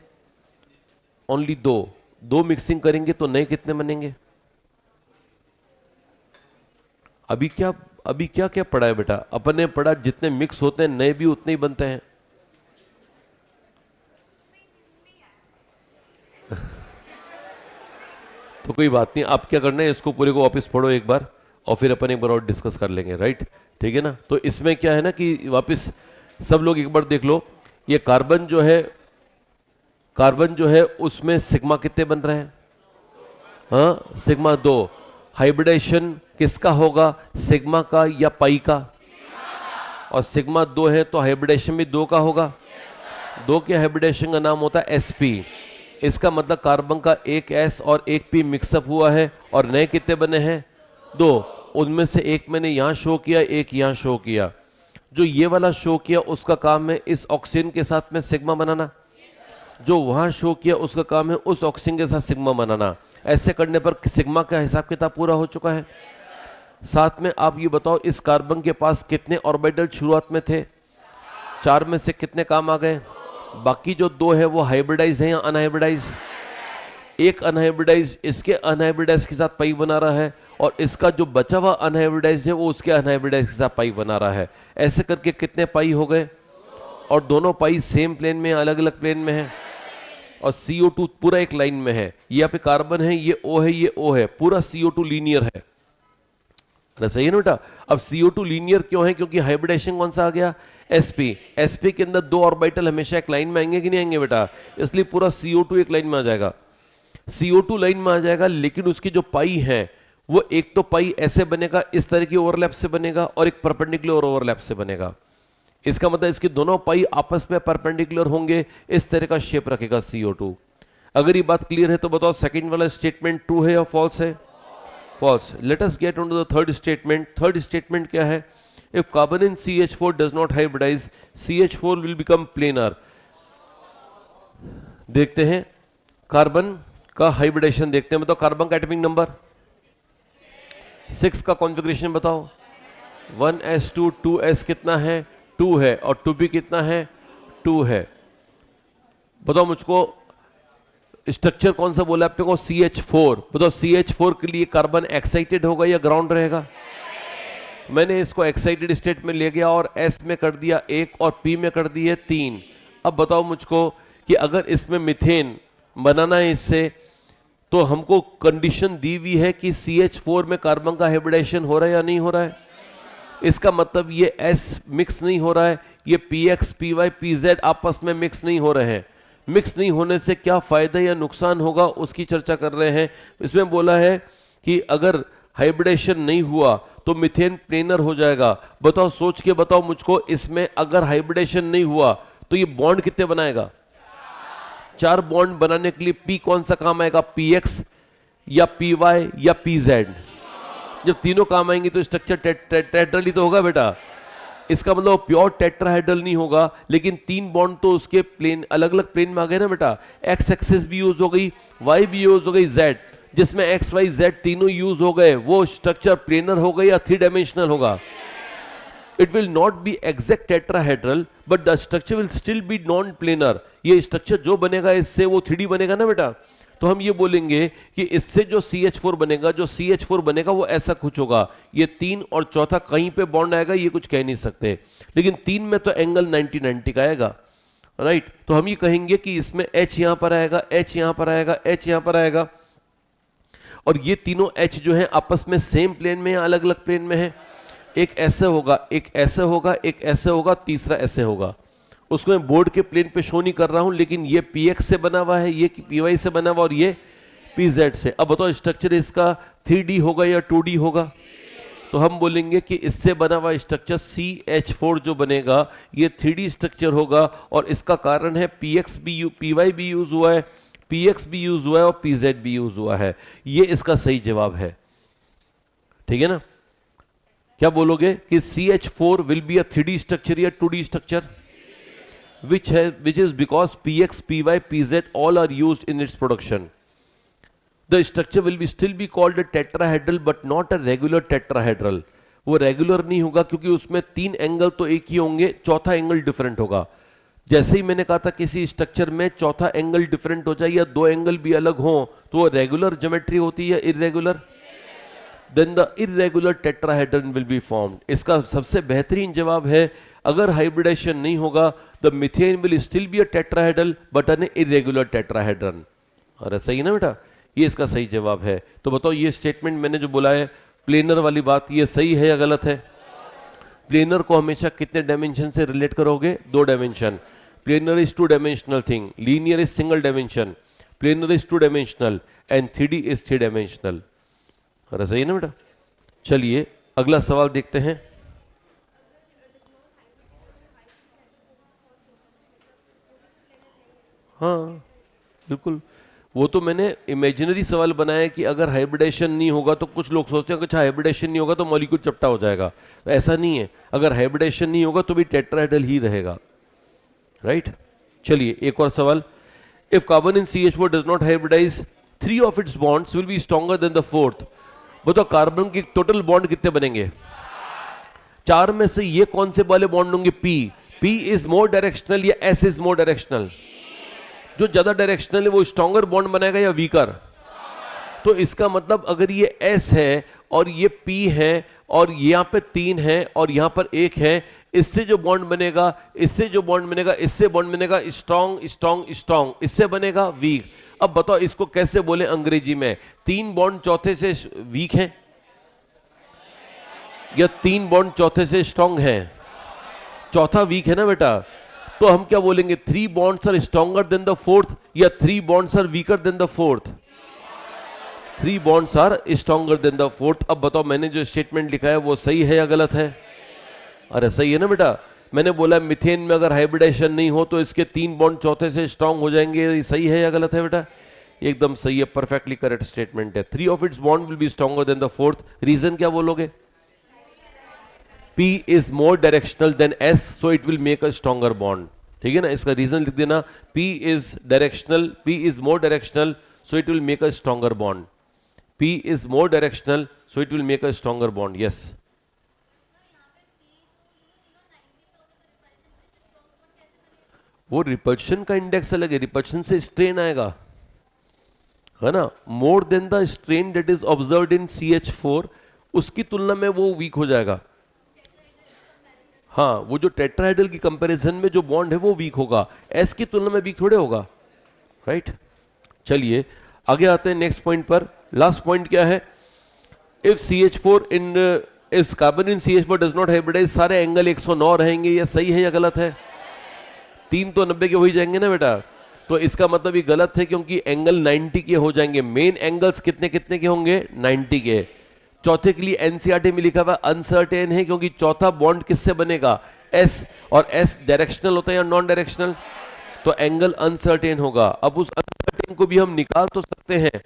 S1: ओनली 2 मिक्सिंग करेंगे तो नए कितने बनेंगे? अभी क्या क्या पढ़ा है बेटा? अपन ने पढ़ा जितने मिक्स होते हैं नए भी उतने ही बनते हैं। तो कोई बात नहीं, आप क्या करना है, इसको पूरे को वापस पढ़ो एक बार और फिर अपन एक बार और डिस्कस कर लेंगे, राइट? ठीक है ना? तो इसमें क्या है ना कि वापस सब लोग एक बार देख लो, ये कार्बन जो है उसमें सिग्मा कितने बन रहे हैं? हाँ, सिग्मा 2। हाइब्रिडेशन किसका होगा, सिग्मा का या पाई का? और सिग्मा 2 है तो हाइब्रिडेशन भी 2 का होगा। 2 के हाइब्रिडेशन का नाम होता है sp। इसका मतलब कार्बन का एक s और एक p मिक्सअप हुआ है और नए कितने बने हैं, 2। उनमें से एक मैंने यहां शो किया, एक यहां शो किया। जो ये वाला शो किया उसका काम है इस ऑक्सीजन के साथ में सिग्मा बनाना, जो वहां शो किया उसका काम है उस ऑक्सीजन के साथ सिग्मा बनाना। ऐसे करने पर सिग्मा का हिसाब किताब पूरा हो चुका है। साथ में आप ये बताओ इस कार्बन के पास कितने ऑर्बिटल शुरुआत में थे, 4 में से कितने काम आ गए, बाकी जो 2 है वो हाइब्रिडाइज है या अनहाइब्रिडाइज? एक अनहाइब्रिडाइज इसके अनहाइब्रिडाइज के साथ पाई बना रहा है और इसका जो बचा हुआ अनहाइब्रिडाइज है वो उसके अनहाइब्रिडाइज के साथ पाई बना रहा है। ऐसे करके कितने पाई हो गए? और दोनों पाई सेम प्लेन में, अलग अलग प्लेन में है। और CO2 पूरा एक लाइन में है। ये यहाँ पे कार्बन है, ये O है, ये O है, पूरा CO2 लीनियर है। अरे सही है ना बेटा? अब CO2 लीनियर क्यों है? क्योंकि हाइब्रिडेशन कौन सा आ गया, sp। sp के अंदर 2 ऑर्बिटल हमेशा एक लाइन में आएंगे कि नहीं आएंगे बेटा? इसलिए पूरा CO2 एक लाइन में आ जाएगा। CO2 लाइन में आ जाएगा, लेकिन उसकी जो पाई है वो एक तो पाई ऐसे बनेगा, इस तरह की ओवरलैप से बनेगा, और एक परपेंडिकुलर ओवरलैप से बनेगा। इसका मतलब इसके दोनों पाई आपस में परपेंडिकुलर होंगे, इस तरह का शेप रखेगा CO2। अगर ये बात क्लियर है तो बताओ सेकंड वाला स्टेटमेंट ट्रू है या फॉल्स है? False. Let us get on to the third statement. Third statement क्या है? If carbon in CH4 does not hybridise, CH4 will become planar. देखते हैं कार्बन का हाइब्रिडेशन, देखते हैं। बताओ कार्बन का एटॉमिक नंबर 6 का कॉन्फ़िगरेशन बताओ। 1s2, 2s कितना है, 2 है, और 2p कितना है, 2 है। बताओ मुझको स्ट्रक्चर कौन सा बोला आपने को, CH4। बताओ CH4 के लिए कार्बन एक्साइटेड होगा या ग्राउंड रहेगा? मैंने इसको एक्साइटेड स्टेट में ले गया और S में कर दिया 1 और P में कर दिए 3। अब बताओ मुझको कि अगर इसमें मीथेन बनाना है इससे, तो हमको कंडीशन दी हुई है कि CH4 में कार्बन का हाइब्रिडेशन हो रहा है या नहीं हो रहा है। इसका मतलब ये S मिक्स नहीं हो रहा है, ये PX, PY, PZ आपस में मिक्स नहीं हो रहे हैं। मिक्स नहीं होने से क्या फायदा या नुकसान होगा उसकी चर्चा कर रहे हैं। इसमें बोला है कि अगर हाइब्रिडेशन नहीं हुआ तो मीथेन प्लेनर हो जाएगा। बताओ, सोच के बताओ मुझको, इसमें अगर हाइब्रिडेशन नहीं हुआ तो ये बॉन्ड कितने बनाएगा? 4 बॉन्ड बनाने के लिए P कौन सा काम आएगा, PX या PY या PZ? जब तीनों काम आएंगे तो स्ट्रक्चर टेट्राहेड्रल ही तो होगा बेटा। इसका मतलब प्योर टेट्राहेड्रल नहीं होगा, लेकिन 3 बॉन्ड तो उसके प्लेन, अलग अलग प्लेन में आ गए ना बेटा। एक्स एक्सिस भी यूज हो गई, वाई भी यूज हो गई, जेड, जिसमें एक्स वाई जेड तीनों यूज हो गए, वो स्ट्रक्चर प्लेनर होगा या 3 डायमेंशनल होगा? It will not be exact tetrahedral, but the structure will still be non planar. ये स्ट्रक्चर जो बनेगा इससे वो 3D बनेगा ना बेटा। तो हम ये बोलेंगे कि इससे जो CH4 बनेगा, जो CH4 बनेगा वो ऐसा कुछ होगा। ये 3 और चौथा कहीं पे बॉन्ड आएगा, ये कुछ कह नहीं सकते, लेकिन 3 में तो एंगल 90-90 का आएगा, राइट। तो हम ये कहेंगे कि इसमें H यहां पर आएगा, H यहां पर आएगा, H यहां पर आएगा, और ये तीनों H जो है आपस में सेम प्लेन में या अलग अलग प्लेन में है। एक ऐसे होगा, एक ऐसे होगा, एक ऐसे होगा, तीसरा ऐसे होगा। उसको मैं बोर्ड के प्लेन पे शो नहीं कर रहा हूं, लेकिन ये PX से बना हुआ है, ये PY से बना हुआ, और ये PZ से। अब बताओ स्ट्रक्चर इसका 3D होगा या 2D होगा? तो हम बोलेंगे कि इससे बना हुआ स्ट्रक्चर CH4 जो बनेगा ये 3D स्ट्रक्चर होगा, और इसका कारण है PX भी, PY भी यूज हुआ है, PX भी यूज हुआ है, और PZ भी यूज हुआ है। ये इसका सही जवाब है, ठीक है ना? क्या बोलोगे कि CH4 will be a 3D structure या 2D structure? which is because PX, PY, PZ all are used in its production. The structure will still be called a tetrahedral but not a regular tetrahedral. वो regular नहीं होगा क्योंकि उसमें 3 angle तो एक ही होंगे, चौथा एंगल डिफरेंट होगा। जैसे ही मैंने कहा था किसी स्ट्रक्चर में चौथा एंगल डिफरेंट हो जाए या 2 एंगल भी अलग हो तो वो रेगुलर ज्योमेट्री होती है, irregular? Then the irregular tetrahedron will be formed. इसका सबसे बेहतरीन जवाब है, अगर हाइब्रिडेशन नहीं होगा the methane will still be a tetrahedral but an irregular tetrahedron. अरे सही ना बेटा? ये इसका सही जवाब है। तो बताओ ये स्टेटमेंट मैंने जो बोला है प्लेनर वाली बात, ये सही है या गलत है? प्लेनर को हमेशा कितने डायमेंशन से रिलेट करोगे? 2 dimension. Planar is 2 dimensional thing, linear is single dimension, planar is 2 dimensional, and 3D is 3 dimensional. अरे सही है ना बेटा। चलिए अगला सवाल देखते हैं। हाँ बिल्कुल, वो तो मैंने इमेजिनरी सवाल बनाया कि अगर हाइब्रिडेशन नहीं होगा तो कुछ लोग सोचते हैं कि अच्छा हाइब्रिडेशन नहीं होगा तो मॉलिक्यूल चपटा हो जाएगा, तो ऐसा नहीं है। अगर हाइब्रिडेशन नहीं होगा तो भी टेट्राहेड्रल ही रहेगा, राइट। चलिए एक और सवाल। If carbon in CH4 does not hybridise, 3 of its bonds will be stronger than the fourth. बताओ कार्बन की टोटल बॉन्ड कितने बनेंगे? 4 में से ये कौन से वाले बॉन्ड होंगे? P इज मोर डायरेक्शनल या S इज मोर डायरेक्शनल? जो ज्यादा डायरेक्शनल है वो स्ट्रॉन्गर बॉन्ड बनाएगा या वीकर? तो इसका मतलब अगर ये S है और ये P है और यहाँ पे 3 है और यहाँ पर 1 है, इससे जो बॉन्ड बनेगा, इससे जो बॉन्ड बनेगा, इससे बॉन्ड बनेगा स्ट्रॉन्ग स्ट्रॉन्ग स्ट्रॉन्ग, इससे बनेगा वीक। अब बताओ इसको कैसे बोले अंग्रेजी में? 3 बॉन्ड चौथे से वीक है या 3 बॉन्ड चौथे से स्ट्रॉन्ग है? चौथा वीक है ना बेटा। तो हम क्या बोलेंगे? 3 bonds are stronger than the fourth या 3 bonds are weaker than the fourth? 3 bonds are stronger than the fourth. अब बताओ मैंने जो स्टेटमेंट लिखा है वो सही है या गलत है? अरे सही है ना बेटा। मैंने बोला मीथेन में अगर हाइब्रिडेशन नहीं हो तो इसके 3 बॉन्ड चौथे से स्ट्रॉन्ग हो जाएंगे, ये सही है या गलत है बेटा? एकदम सही है, परफेक्टली करेक्ट स्टेटमेंट है। 3 of its bond will be stronger than the fourth. Reason क्या बोलोगे? P is more directional than S, so it will make a stronger bond. ठीक है ना, इसका रीजन लिख देना। P is directional, P is more directional, so it will make a stronger bond. P is more directional, so it will make a stronger bond. Yes. वो repulsion का index अलग है, रिपल्शन से स्ट्रेन आएगा, है ना। More than the strain that is observed in CH4, उसकी तुलना में वो वीक हो जाएगा। हाँ, वो जो टेट्राहेड्रल की कंपैरिजन में जो बॉन्ड है वो वीक होगा, एस की तुलना में वीक थोड़े होगा, राइट। चलिए आगे आते हैं नेक्स्ट पॉइंट पर। लास्ट पॉइंट क्या है? इफ CH4 इन इस carbon in CH4 does not hybridise, सारे एंगल 109 रहेंगे, ये सही है या गलत है? 3 तो 90 के हो ही जाएंगे ना बेटा। तो इसका मतलब ये गलत है क्योंकि एंगल 90 के हो जाएंगे। मेन एंगल्स कितने कितने के होंगे? 90 के। चौथे के लिए एनसीईआरटी में लिखा हुआ अनसर्टेन है क्योंकि चौथा बॉन्ड किससे बनेगा? एस, और एस डायरेक्शनल होता है या नॉन डायरेक्शनल? तो एंगल अनसर्टेन होगा। अब उस अनसर्टेन को भी हम निकाल तो सकते हैं,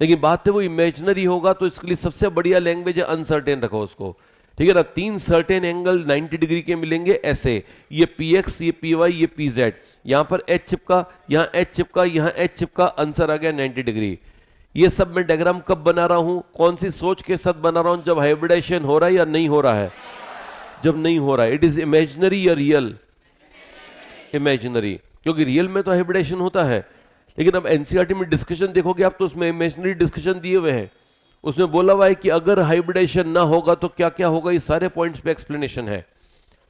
S1: लेकिन बात है वो इमेजिनरी होगा, तो इसके लिए सबसे बढ़िया लैंग्वेज है अनसर्टेन रखो उसको, ठीक है ना। 3 सर्टेन एंगल 90 डिग्री के मिलेंगे ऐसे, ये PX, ये PY, ये PZ। यहां पर H चिपका, यहां H चिपका, यहां H चिपका, आंसर आ गया 90 डिग्री। ये सब मैं डायग्राम कब बना रहा हूं, कौन सी सोच के साथ बना रहा हूं? जब हाइब्रिडेशन हो रहा है या नहीं हो रहा है? जब नहीं हो रहा है। इट इज इमेजिनरी या रियल? इमेजिनरी, क्योंकि रियल में तो हाइब्रिडेशन होता है। लेकिन अब एनसीईआरटी में डिस्कशन देखोगे आप तो उसमें इमेजिनरी डिस्कशन दिए हुए हैं, उसमें बोला हुआ है कि अगर हाइब्रिडेशन ना होगा तो क्या क्या होगा, ये सारे पॉइंट्स पे एक्सप्लेनेशन है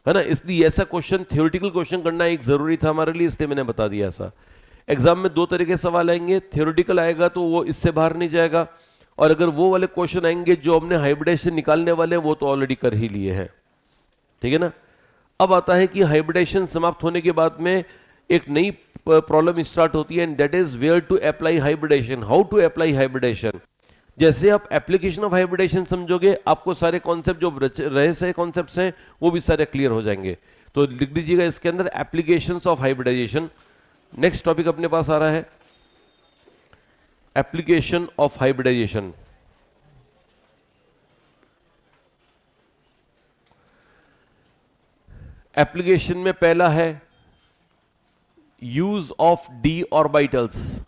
S1: ना। इसलिए ऐसा क्वेश्चन, थ्योरेटिकल क्वेश्चन करना एक जरूरी था हमारे लिए, इसलिए मैंने बता दिया ऐसा। एग्जाम में 2 तरह के सवाल आएंगे, थ्योरेटिकल आएगा तो वो इससे बाहर नहीं जाएगा, और अगर वो वाले क्वेश्चन आएंगे जो हमने हाइब्रिडेशन निकालने वाले हैं वो तो ऑलरेडी कर ही लिए हैं, ठीक है ना। अब आता है कि हाइब्रिडेशन समाप्त होने के बाद में एक नई प्रॉब्लम स्टार्ट होती है, and that is where to apply hybridisation, how to apply hybridisation. जैसे आप एप्लीकेशन ऑफ हाइब्रिडेशन समझोगे, आपको सारे कॉन्सेप्ट जो रहे से कॉन्सेप्ट्स हैं वो भी सारे क्लियर हो जाएंगे। तो लिख दीजिएगा इसके अंदर applications of hybridisation. Next topic अपने पास आ रहा है एप्लीकेशन ऑफ हाइब्रिडाइजेशन। एप्लीकेशन में पहला है use of D orbitals.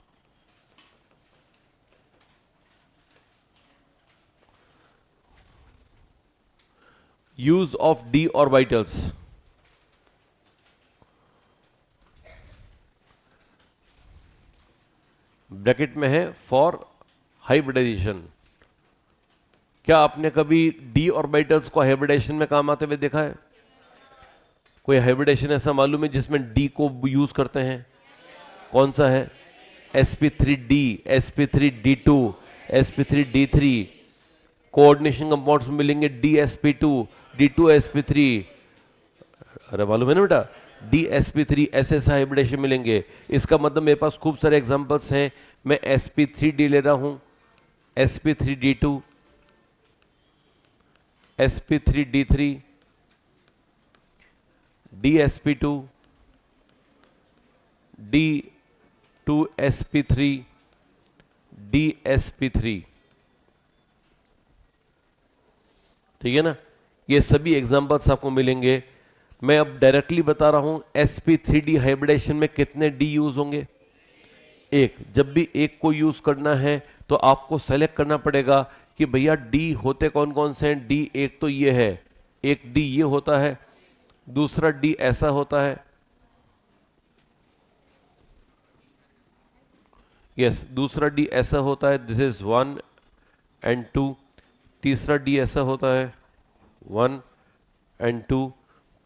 S1: Use of D orbitals, bracket में है फॉर हाइब्रिडाइजेशन। क्या आपने कभी डी ऑर्बिटल्स को हाइब्रिडाइजेशन में काम आते हुए देखा है? कोई हाइब्रिडाइजेशन ऐसा मालूम है जिसमें डी को यूज करते हैं? कौन सा है? sp3d, sp3d2, sp3d3। Coordination compounds में मिलेंगे dsp2, d2sp3। अरे मालूम है ना बेटा, dsp3, ऐसे हाइब्रिडेशन मिलेंगे। इसका मतलब मेरे पास खूब सारे एग्जांपल्स हैं। मैं sp3d ले रहा हूं, sp3d2, sp3d3 dsp2 d2sp3 dsp3। ठीक है ना, ये सभी एग्जांपल्स आपको मिलेंगे। मैं अब डायरेक्टली बता रहा हूं sp3d हाइब्रिडेशन में कितने डी यूज होंगे, एक। जब भी एक को यूज करना है तो आपको सेलेक्ट करना पड़ेगा कि भैया डी होते कौन कौन से हैं। डी एक तो ये है, एक डी ये होता है, दूसरा डी ऐसा होता है, यस दूसरा डी ऐसा होता है, दिस इज 1 and 2। तीसरा डी ऐसा होता है 1 and 2।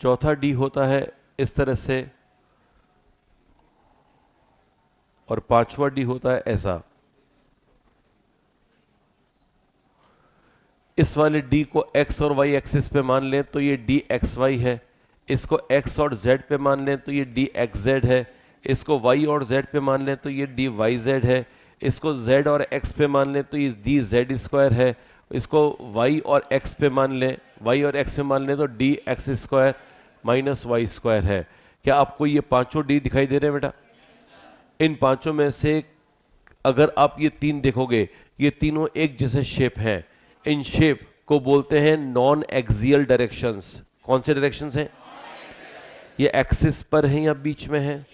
S1: चौथा डी होता है इस तरह से, और पांचवा डी होता है ऐसा। इस वाले डी को x और y एक्सिस पे मान लें तो ये डी एक्स वाई है, इसको x और z पे मान लें तो ये डी एक्स जेड है, इसको y और z पे मान लें तो ये डी वाई जेड है, इसको z और x पे मान लें तो ये डी जेड स्क्वायर है, इसको y और x पे मान लें, y और x पे मान लें तो D X square minus Y square है। क्या आपको ये पांचों डी दिखाई दे रहे हैं बेटा? इन पांचों में से अगर आप ये तीन देखोगे, ये तीनों एक जैसे शेप हैं। इन शेप को बोलते हैं नॉन एक्सियल डायरेक्शंस। कौन से डायरेक्शंस हैं? ये एक्सिस पर है या बीच में है?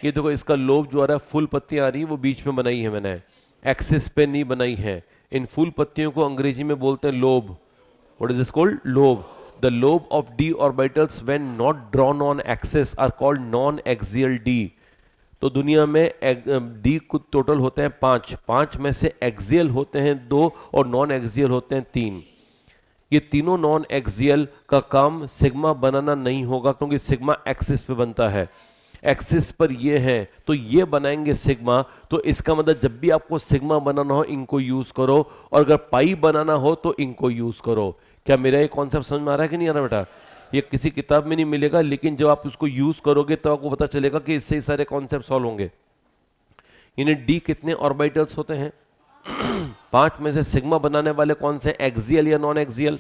S1: ये देखो इसका लोब जो आ रहा है, फुल पत्तियां आ रही है, वो बीच में बनाई है मैंने, एक्सिस पे नहीं बनाई है। इन फुल पत्तियों को अंग्रेजी में बोलते हैं lobe. What is this called? Lobe. The lobe of D orbitals when not drawn on axis are called non axial D. तो दुनिया में डी कुछ टोटल होते हैं 5, 5 में से एक्सियल होते हैं 2 और नॉन एक्सियल होते हैं 3। ये तीनों नॉन एक्सियल का काम सिग्मा बनाना नहीं होगा, क्योंकि सिग्मा एक्सिस पे बनता है। एक्सिस पर ये है तो ये बनाएंगे सिग्मा। तो इसका मतलब जब भी आपको सिग्मा बनाना हो इनको यूज करो, और अगर पाई बनाना हो तो इनको यूज करो। क्या मेरा ये कॉन्सेप्ट समझ में आ रहा है कि नहीं आ रहा बेटा? ये किसी किताब में नहीं मिलेगा, लेकिन जब आप उसको यूज करोगे तो आपको पता चलेगा कि इससे ही सारे कॉन्सेप्ट सॉल्व होंगे। इन्हें डी कितने ऑर्बिटल्स होते हैं? 5 में से सिग्मा बनाने वाले कौन से? एक्सियल या नॉन एक्सियल?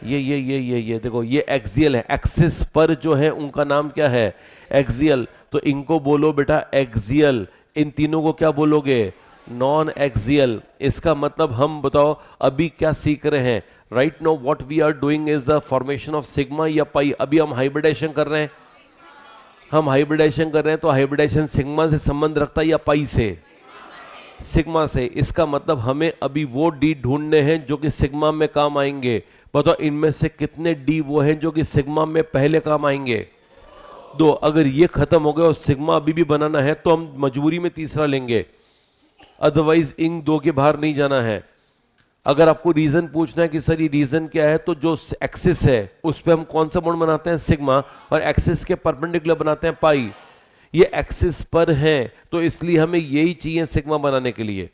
S1: ये देखो, ये एक्सियल है। एक्सिस पर जो है उनका नाम क्या है? एक्सियल। तो इनको बोलो बेटा एक्सियल। इन तीनों को क्या बोलोगे? Non axial. इसका मतलब हम बताओ अभी क्या सीख रहे हैं? Right now what we are doing is the formation of sigma या पाई। अभी हम हाइब्रिडेशन कर रहे हैं, हम हाइब्रिडेशन कर रहे हैं। तो हाइब्रिडेशन सिग्मा से संबंध रखता है या पाई से? सिग्मा से। इसका मतलब हमें अभी वो डी ढूंढने हैं जो कि सिग्मा में काम आएंगे। बताओ इनमें से कितने डी वो हैं जो कि सिग्मा में पहले काम आएंगे? 2। अगर ये खत्म हो गए और सिग्मा अभी भी बनाना है तो हम मजबूरी में तीसरा लेंगे, अदरवाइज इन 2 के बाहर नहीं जाना है। अगर आपको रीजन पूछना है कि सर ये रीजन क्या है, तो जो एक्सिस है उस पर हम कौन सा बॉन्ड बनाते हैं? सिग्मा। और एक्सिस के परपेंडिकुलर बनाते हैं पाई। ये एक्सिस पर है तो इसलिए हमें यही चाहिए सिग्मा बनाने के लिए।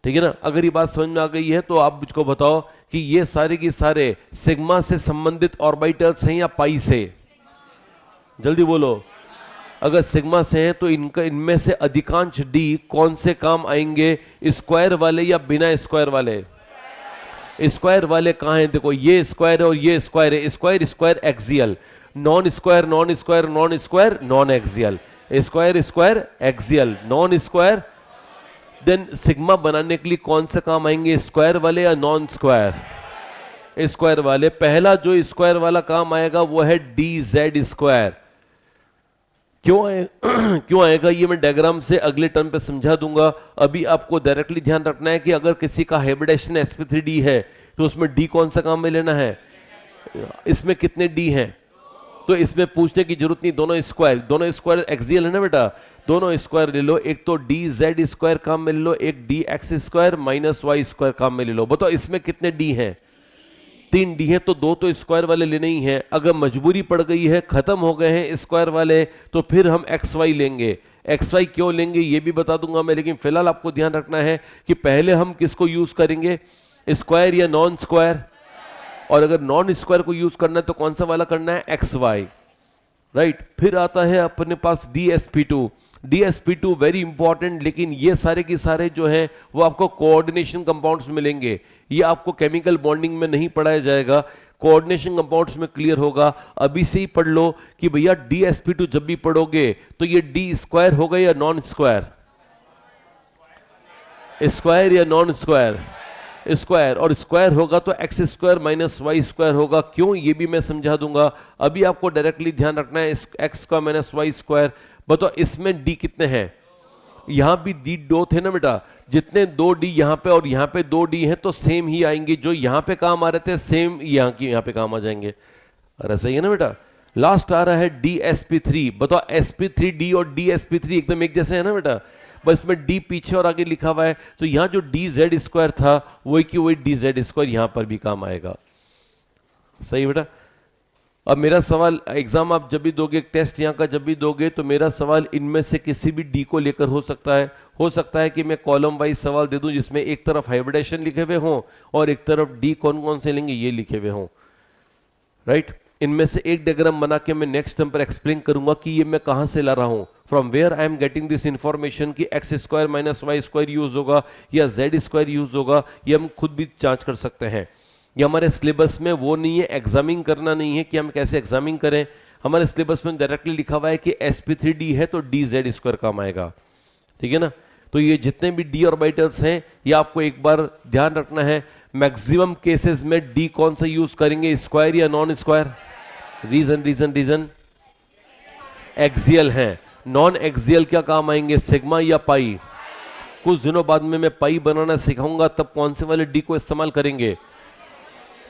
S1: ठीक है ना? अगर ये बात समझ में आ गई है तो आप मुझको बताओ कि ये सारे के सारे सिग्मा से संबंधित ऑर्बिटल्स हैं या पाई से? जल्दी बोलो। अगर सिग्मा से हैं तो इनका इनमें से अधिकांश डी कौन से काम आएंगे? स्क्वायर वाले या बिना स्क्वायर वाले? स्क्वायर वाले कहां हैं? देखो ये स्क्वायर है और ये स्क्वायर है। Square square axial, non square non square non square non axial, square square axial, non square. Then sigma बनाने के लिए कौन से काम आएंगे? स्क्वायर वाले या नॉन स्क्वायर? स्क्वायर वाले। पहला जो स्क्वायर वाला काम आएगा वो है डी जेड स्क्वायर। क्यों आए क्यों आएगा ये मैं डायग्राम से अगले टर्म पे समझा दूंगा। अभी आपको डायरेक्टली ध्यान रखना है कि अगर किसी का हाइब्रिडेशन sp3d है तो उसमें डी कौन सा काम में लेना है? इसमें कितने डी हैं? तो इसमें पूछने की जरूरत नहीं, दोनों स्क्वायर एक्सियल है ना बेटा, दोनों स्क्वायर ले लो। एक तो डी जेड स्क्वायर काम में ले लो, एक D X square minus Y square काम में ले लो। बताओ इसमें कितने डी हैं? 3 डी है, तो 2 तो स्क्वायर वाले लेने ही हैं। अगर मजबूरी पड़ गई है, खत्म हो गए हैं स्क्वायर वाले, तो फिर हम एक्स वाई लेंगे। एक्स वाई क्यों लेंगे ये भी बता दूंगा मैं, लेकिन फिलहाल आपको ध्यान रखना है कि पहले हम किसको यूज करेंगे? स्क्वायर या नॉन स्क्वायर? और अगर नॉन स्क्वायर को यूज करना है तो कौन सा वाला करना है? X Y. राइट। फिर आता है अपने पास dsp2। DsP2 वेरी इंपॉर्टेंट, लेकिन ये सारे के सारे जो है वो आपको कोऑर्डिनेशन कंपाउंड्स मिलेंगे, ये आपको केमिकल बॉन्डिंग में नहीं पढ़ाया जाएगा, कोऑर्डिनेशन कंपाउंड्स में क्लियर होगा। अभी से ही पढ़ लो कि भैया DsP2 जब भी पढ़ोगे तो ये D स्क्वायर होगा या नॉन स्क्वायर, स्क्वायर या नॉन स्क्वायर, स्क्वायर, और स्क्वायर होगा तो X square minus Y square होगा। क्यों, ये भी मैं समझा दूंगा। अभी आपको डायरेक्टली ध्यान रखना है X square minus Y square. बताओ इसमें डी कितने हैं, यहां भी डी दो थे ना बेटा, जितने दो डी यहां पे और यहां पे दो डी हैं तो सेम ही आएंगे, जो यहां पे काम आ रहे थे सेम यहां की यहां पे काम आ जाएंगे। अरे सही है ना बेटा। लास्ट आ रहा है DsP3। बताओ sp3d और DsP3 एकदम एक जैसे है ना बेटा, बस में डी पीछे और आगे लिखा हुआ है, तो यहां जो DZ स्क्वायर था वही की वही DZ स्क्वायर यहां पर भी काम आएगा। सही बेटा। अब मेरा सवाल, एग्जाम आप जब भी दोगे, एक टेस्ट यहाँ का जब भी दोगे, तो मेरा सवाल इनमें से किसी भी डी को लेकर हो सकता है। हो सकता है कि मैं कॉलम वाइज सवाल दे दूं जिसमें एक तरफ हाइब्रिडेशन लिखे हुए हों और एक तरफ डी कौन कौन से लेंगे ये लिखे हुए हों, राइट। इनमें से एक डायग्राम बना के मैं नेक्स्ट टर्म पर एक्सप्लेन करूंगा कि ये मैं कहां से ला रहा हूं, from where I am getting this information कि x square minus Y square use होगा या जेड स्क्वायर यूज होगा, ये हम खुद भी जांच कर सकते हैं। ये हमारे सिलेबस में वो नहीं है, एग्जामिंग करना नहीं है कि हम कैसे एग्जामिंग करें। हमारे सिलेबस में डायरेक्टली लिखा हुआ है कि sp3d है तो dz स्क्वायर काम आएगा, ठीक है ना। तो ये जितने भी डी ऑर्बिटल्स हैं ये आपको एक बार ध्यान रखना है। मैक्सिमम केसेस में डी कौन सा यूज करेंगे, स्क्वायर या non square. Reason reason reason axial हैं, नॉन एक्सियल क्या काम आएंगे, सिग्मा या पाई। कुछ दिनों बाद में मैं पाई बनाना सिखाऊंगा, तब कौन से वाले डी को इस्तेमाल करेंगे,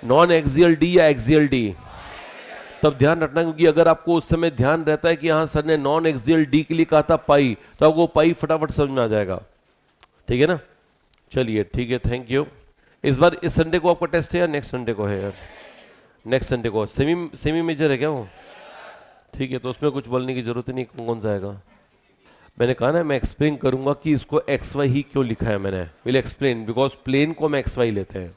S1: नॉन एक्सियल डी या एक्सियल डी। तब ध्यान रखना, क्योंकि अगर आपको उस समय ध्यान रहता है कि हाँ सर ने नॉन एक्सियल डी के लिए कहा था पाई, तो आपको पाई फटाफट समझ में आ जाएगा, ठीक है ना। चलिए ठीक है, थैंक यू। इस बार इस संडे को आपका टेस्ट है या नेक्स्ट संडे को है यार, नेक्स्ट संडे को। सेमी मेजर है क्या वो, ठीक है, तो उसमें कुछ बोलने की जरूरत नहीं, कौन सा आएगा। मैंने कहा ना मैं एक्सप्लेन करूंगा कि इसको एक्स वाई ही क्यों लिखा है मैंने, विल एक्सप्लेन बिकॉज प्लेन को हम एक्स वाई लेते हैं।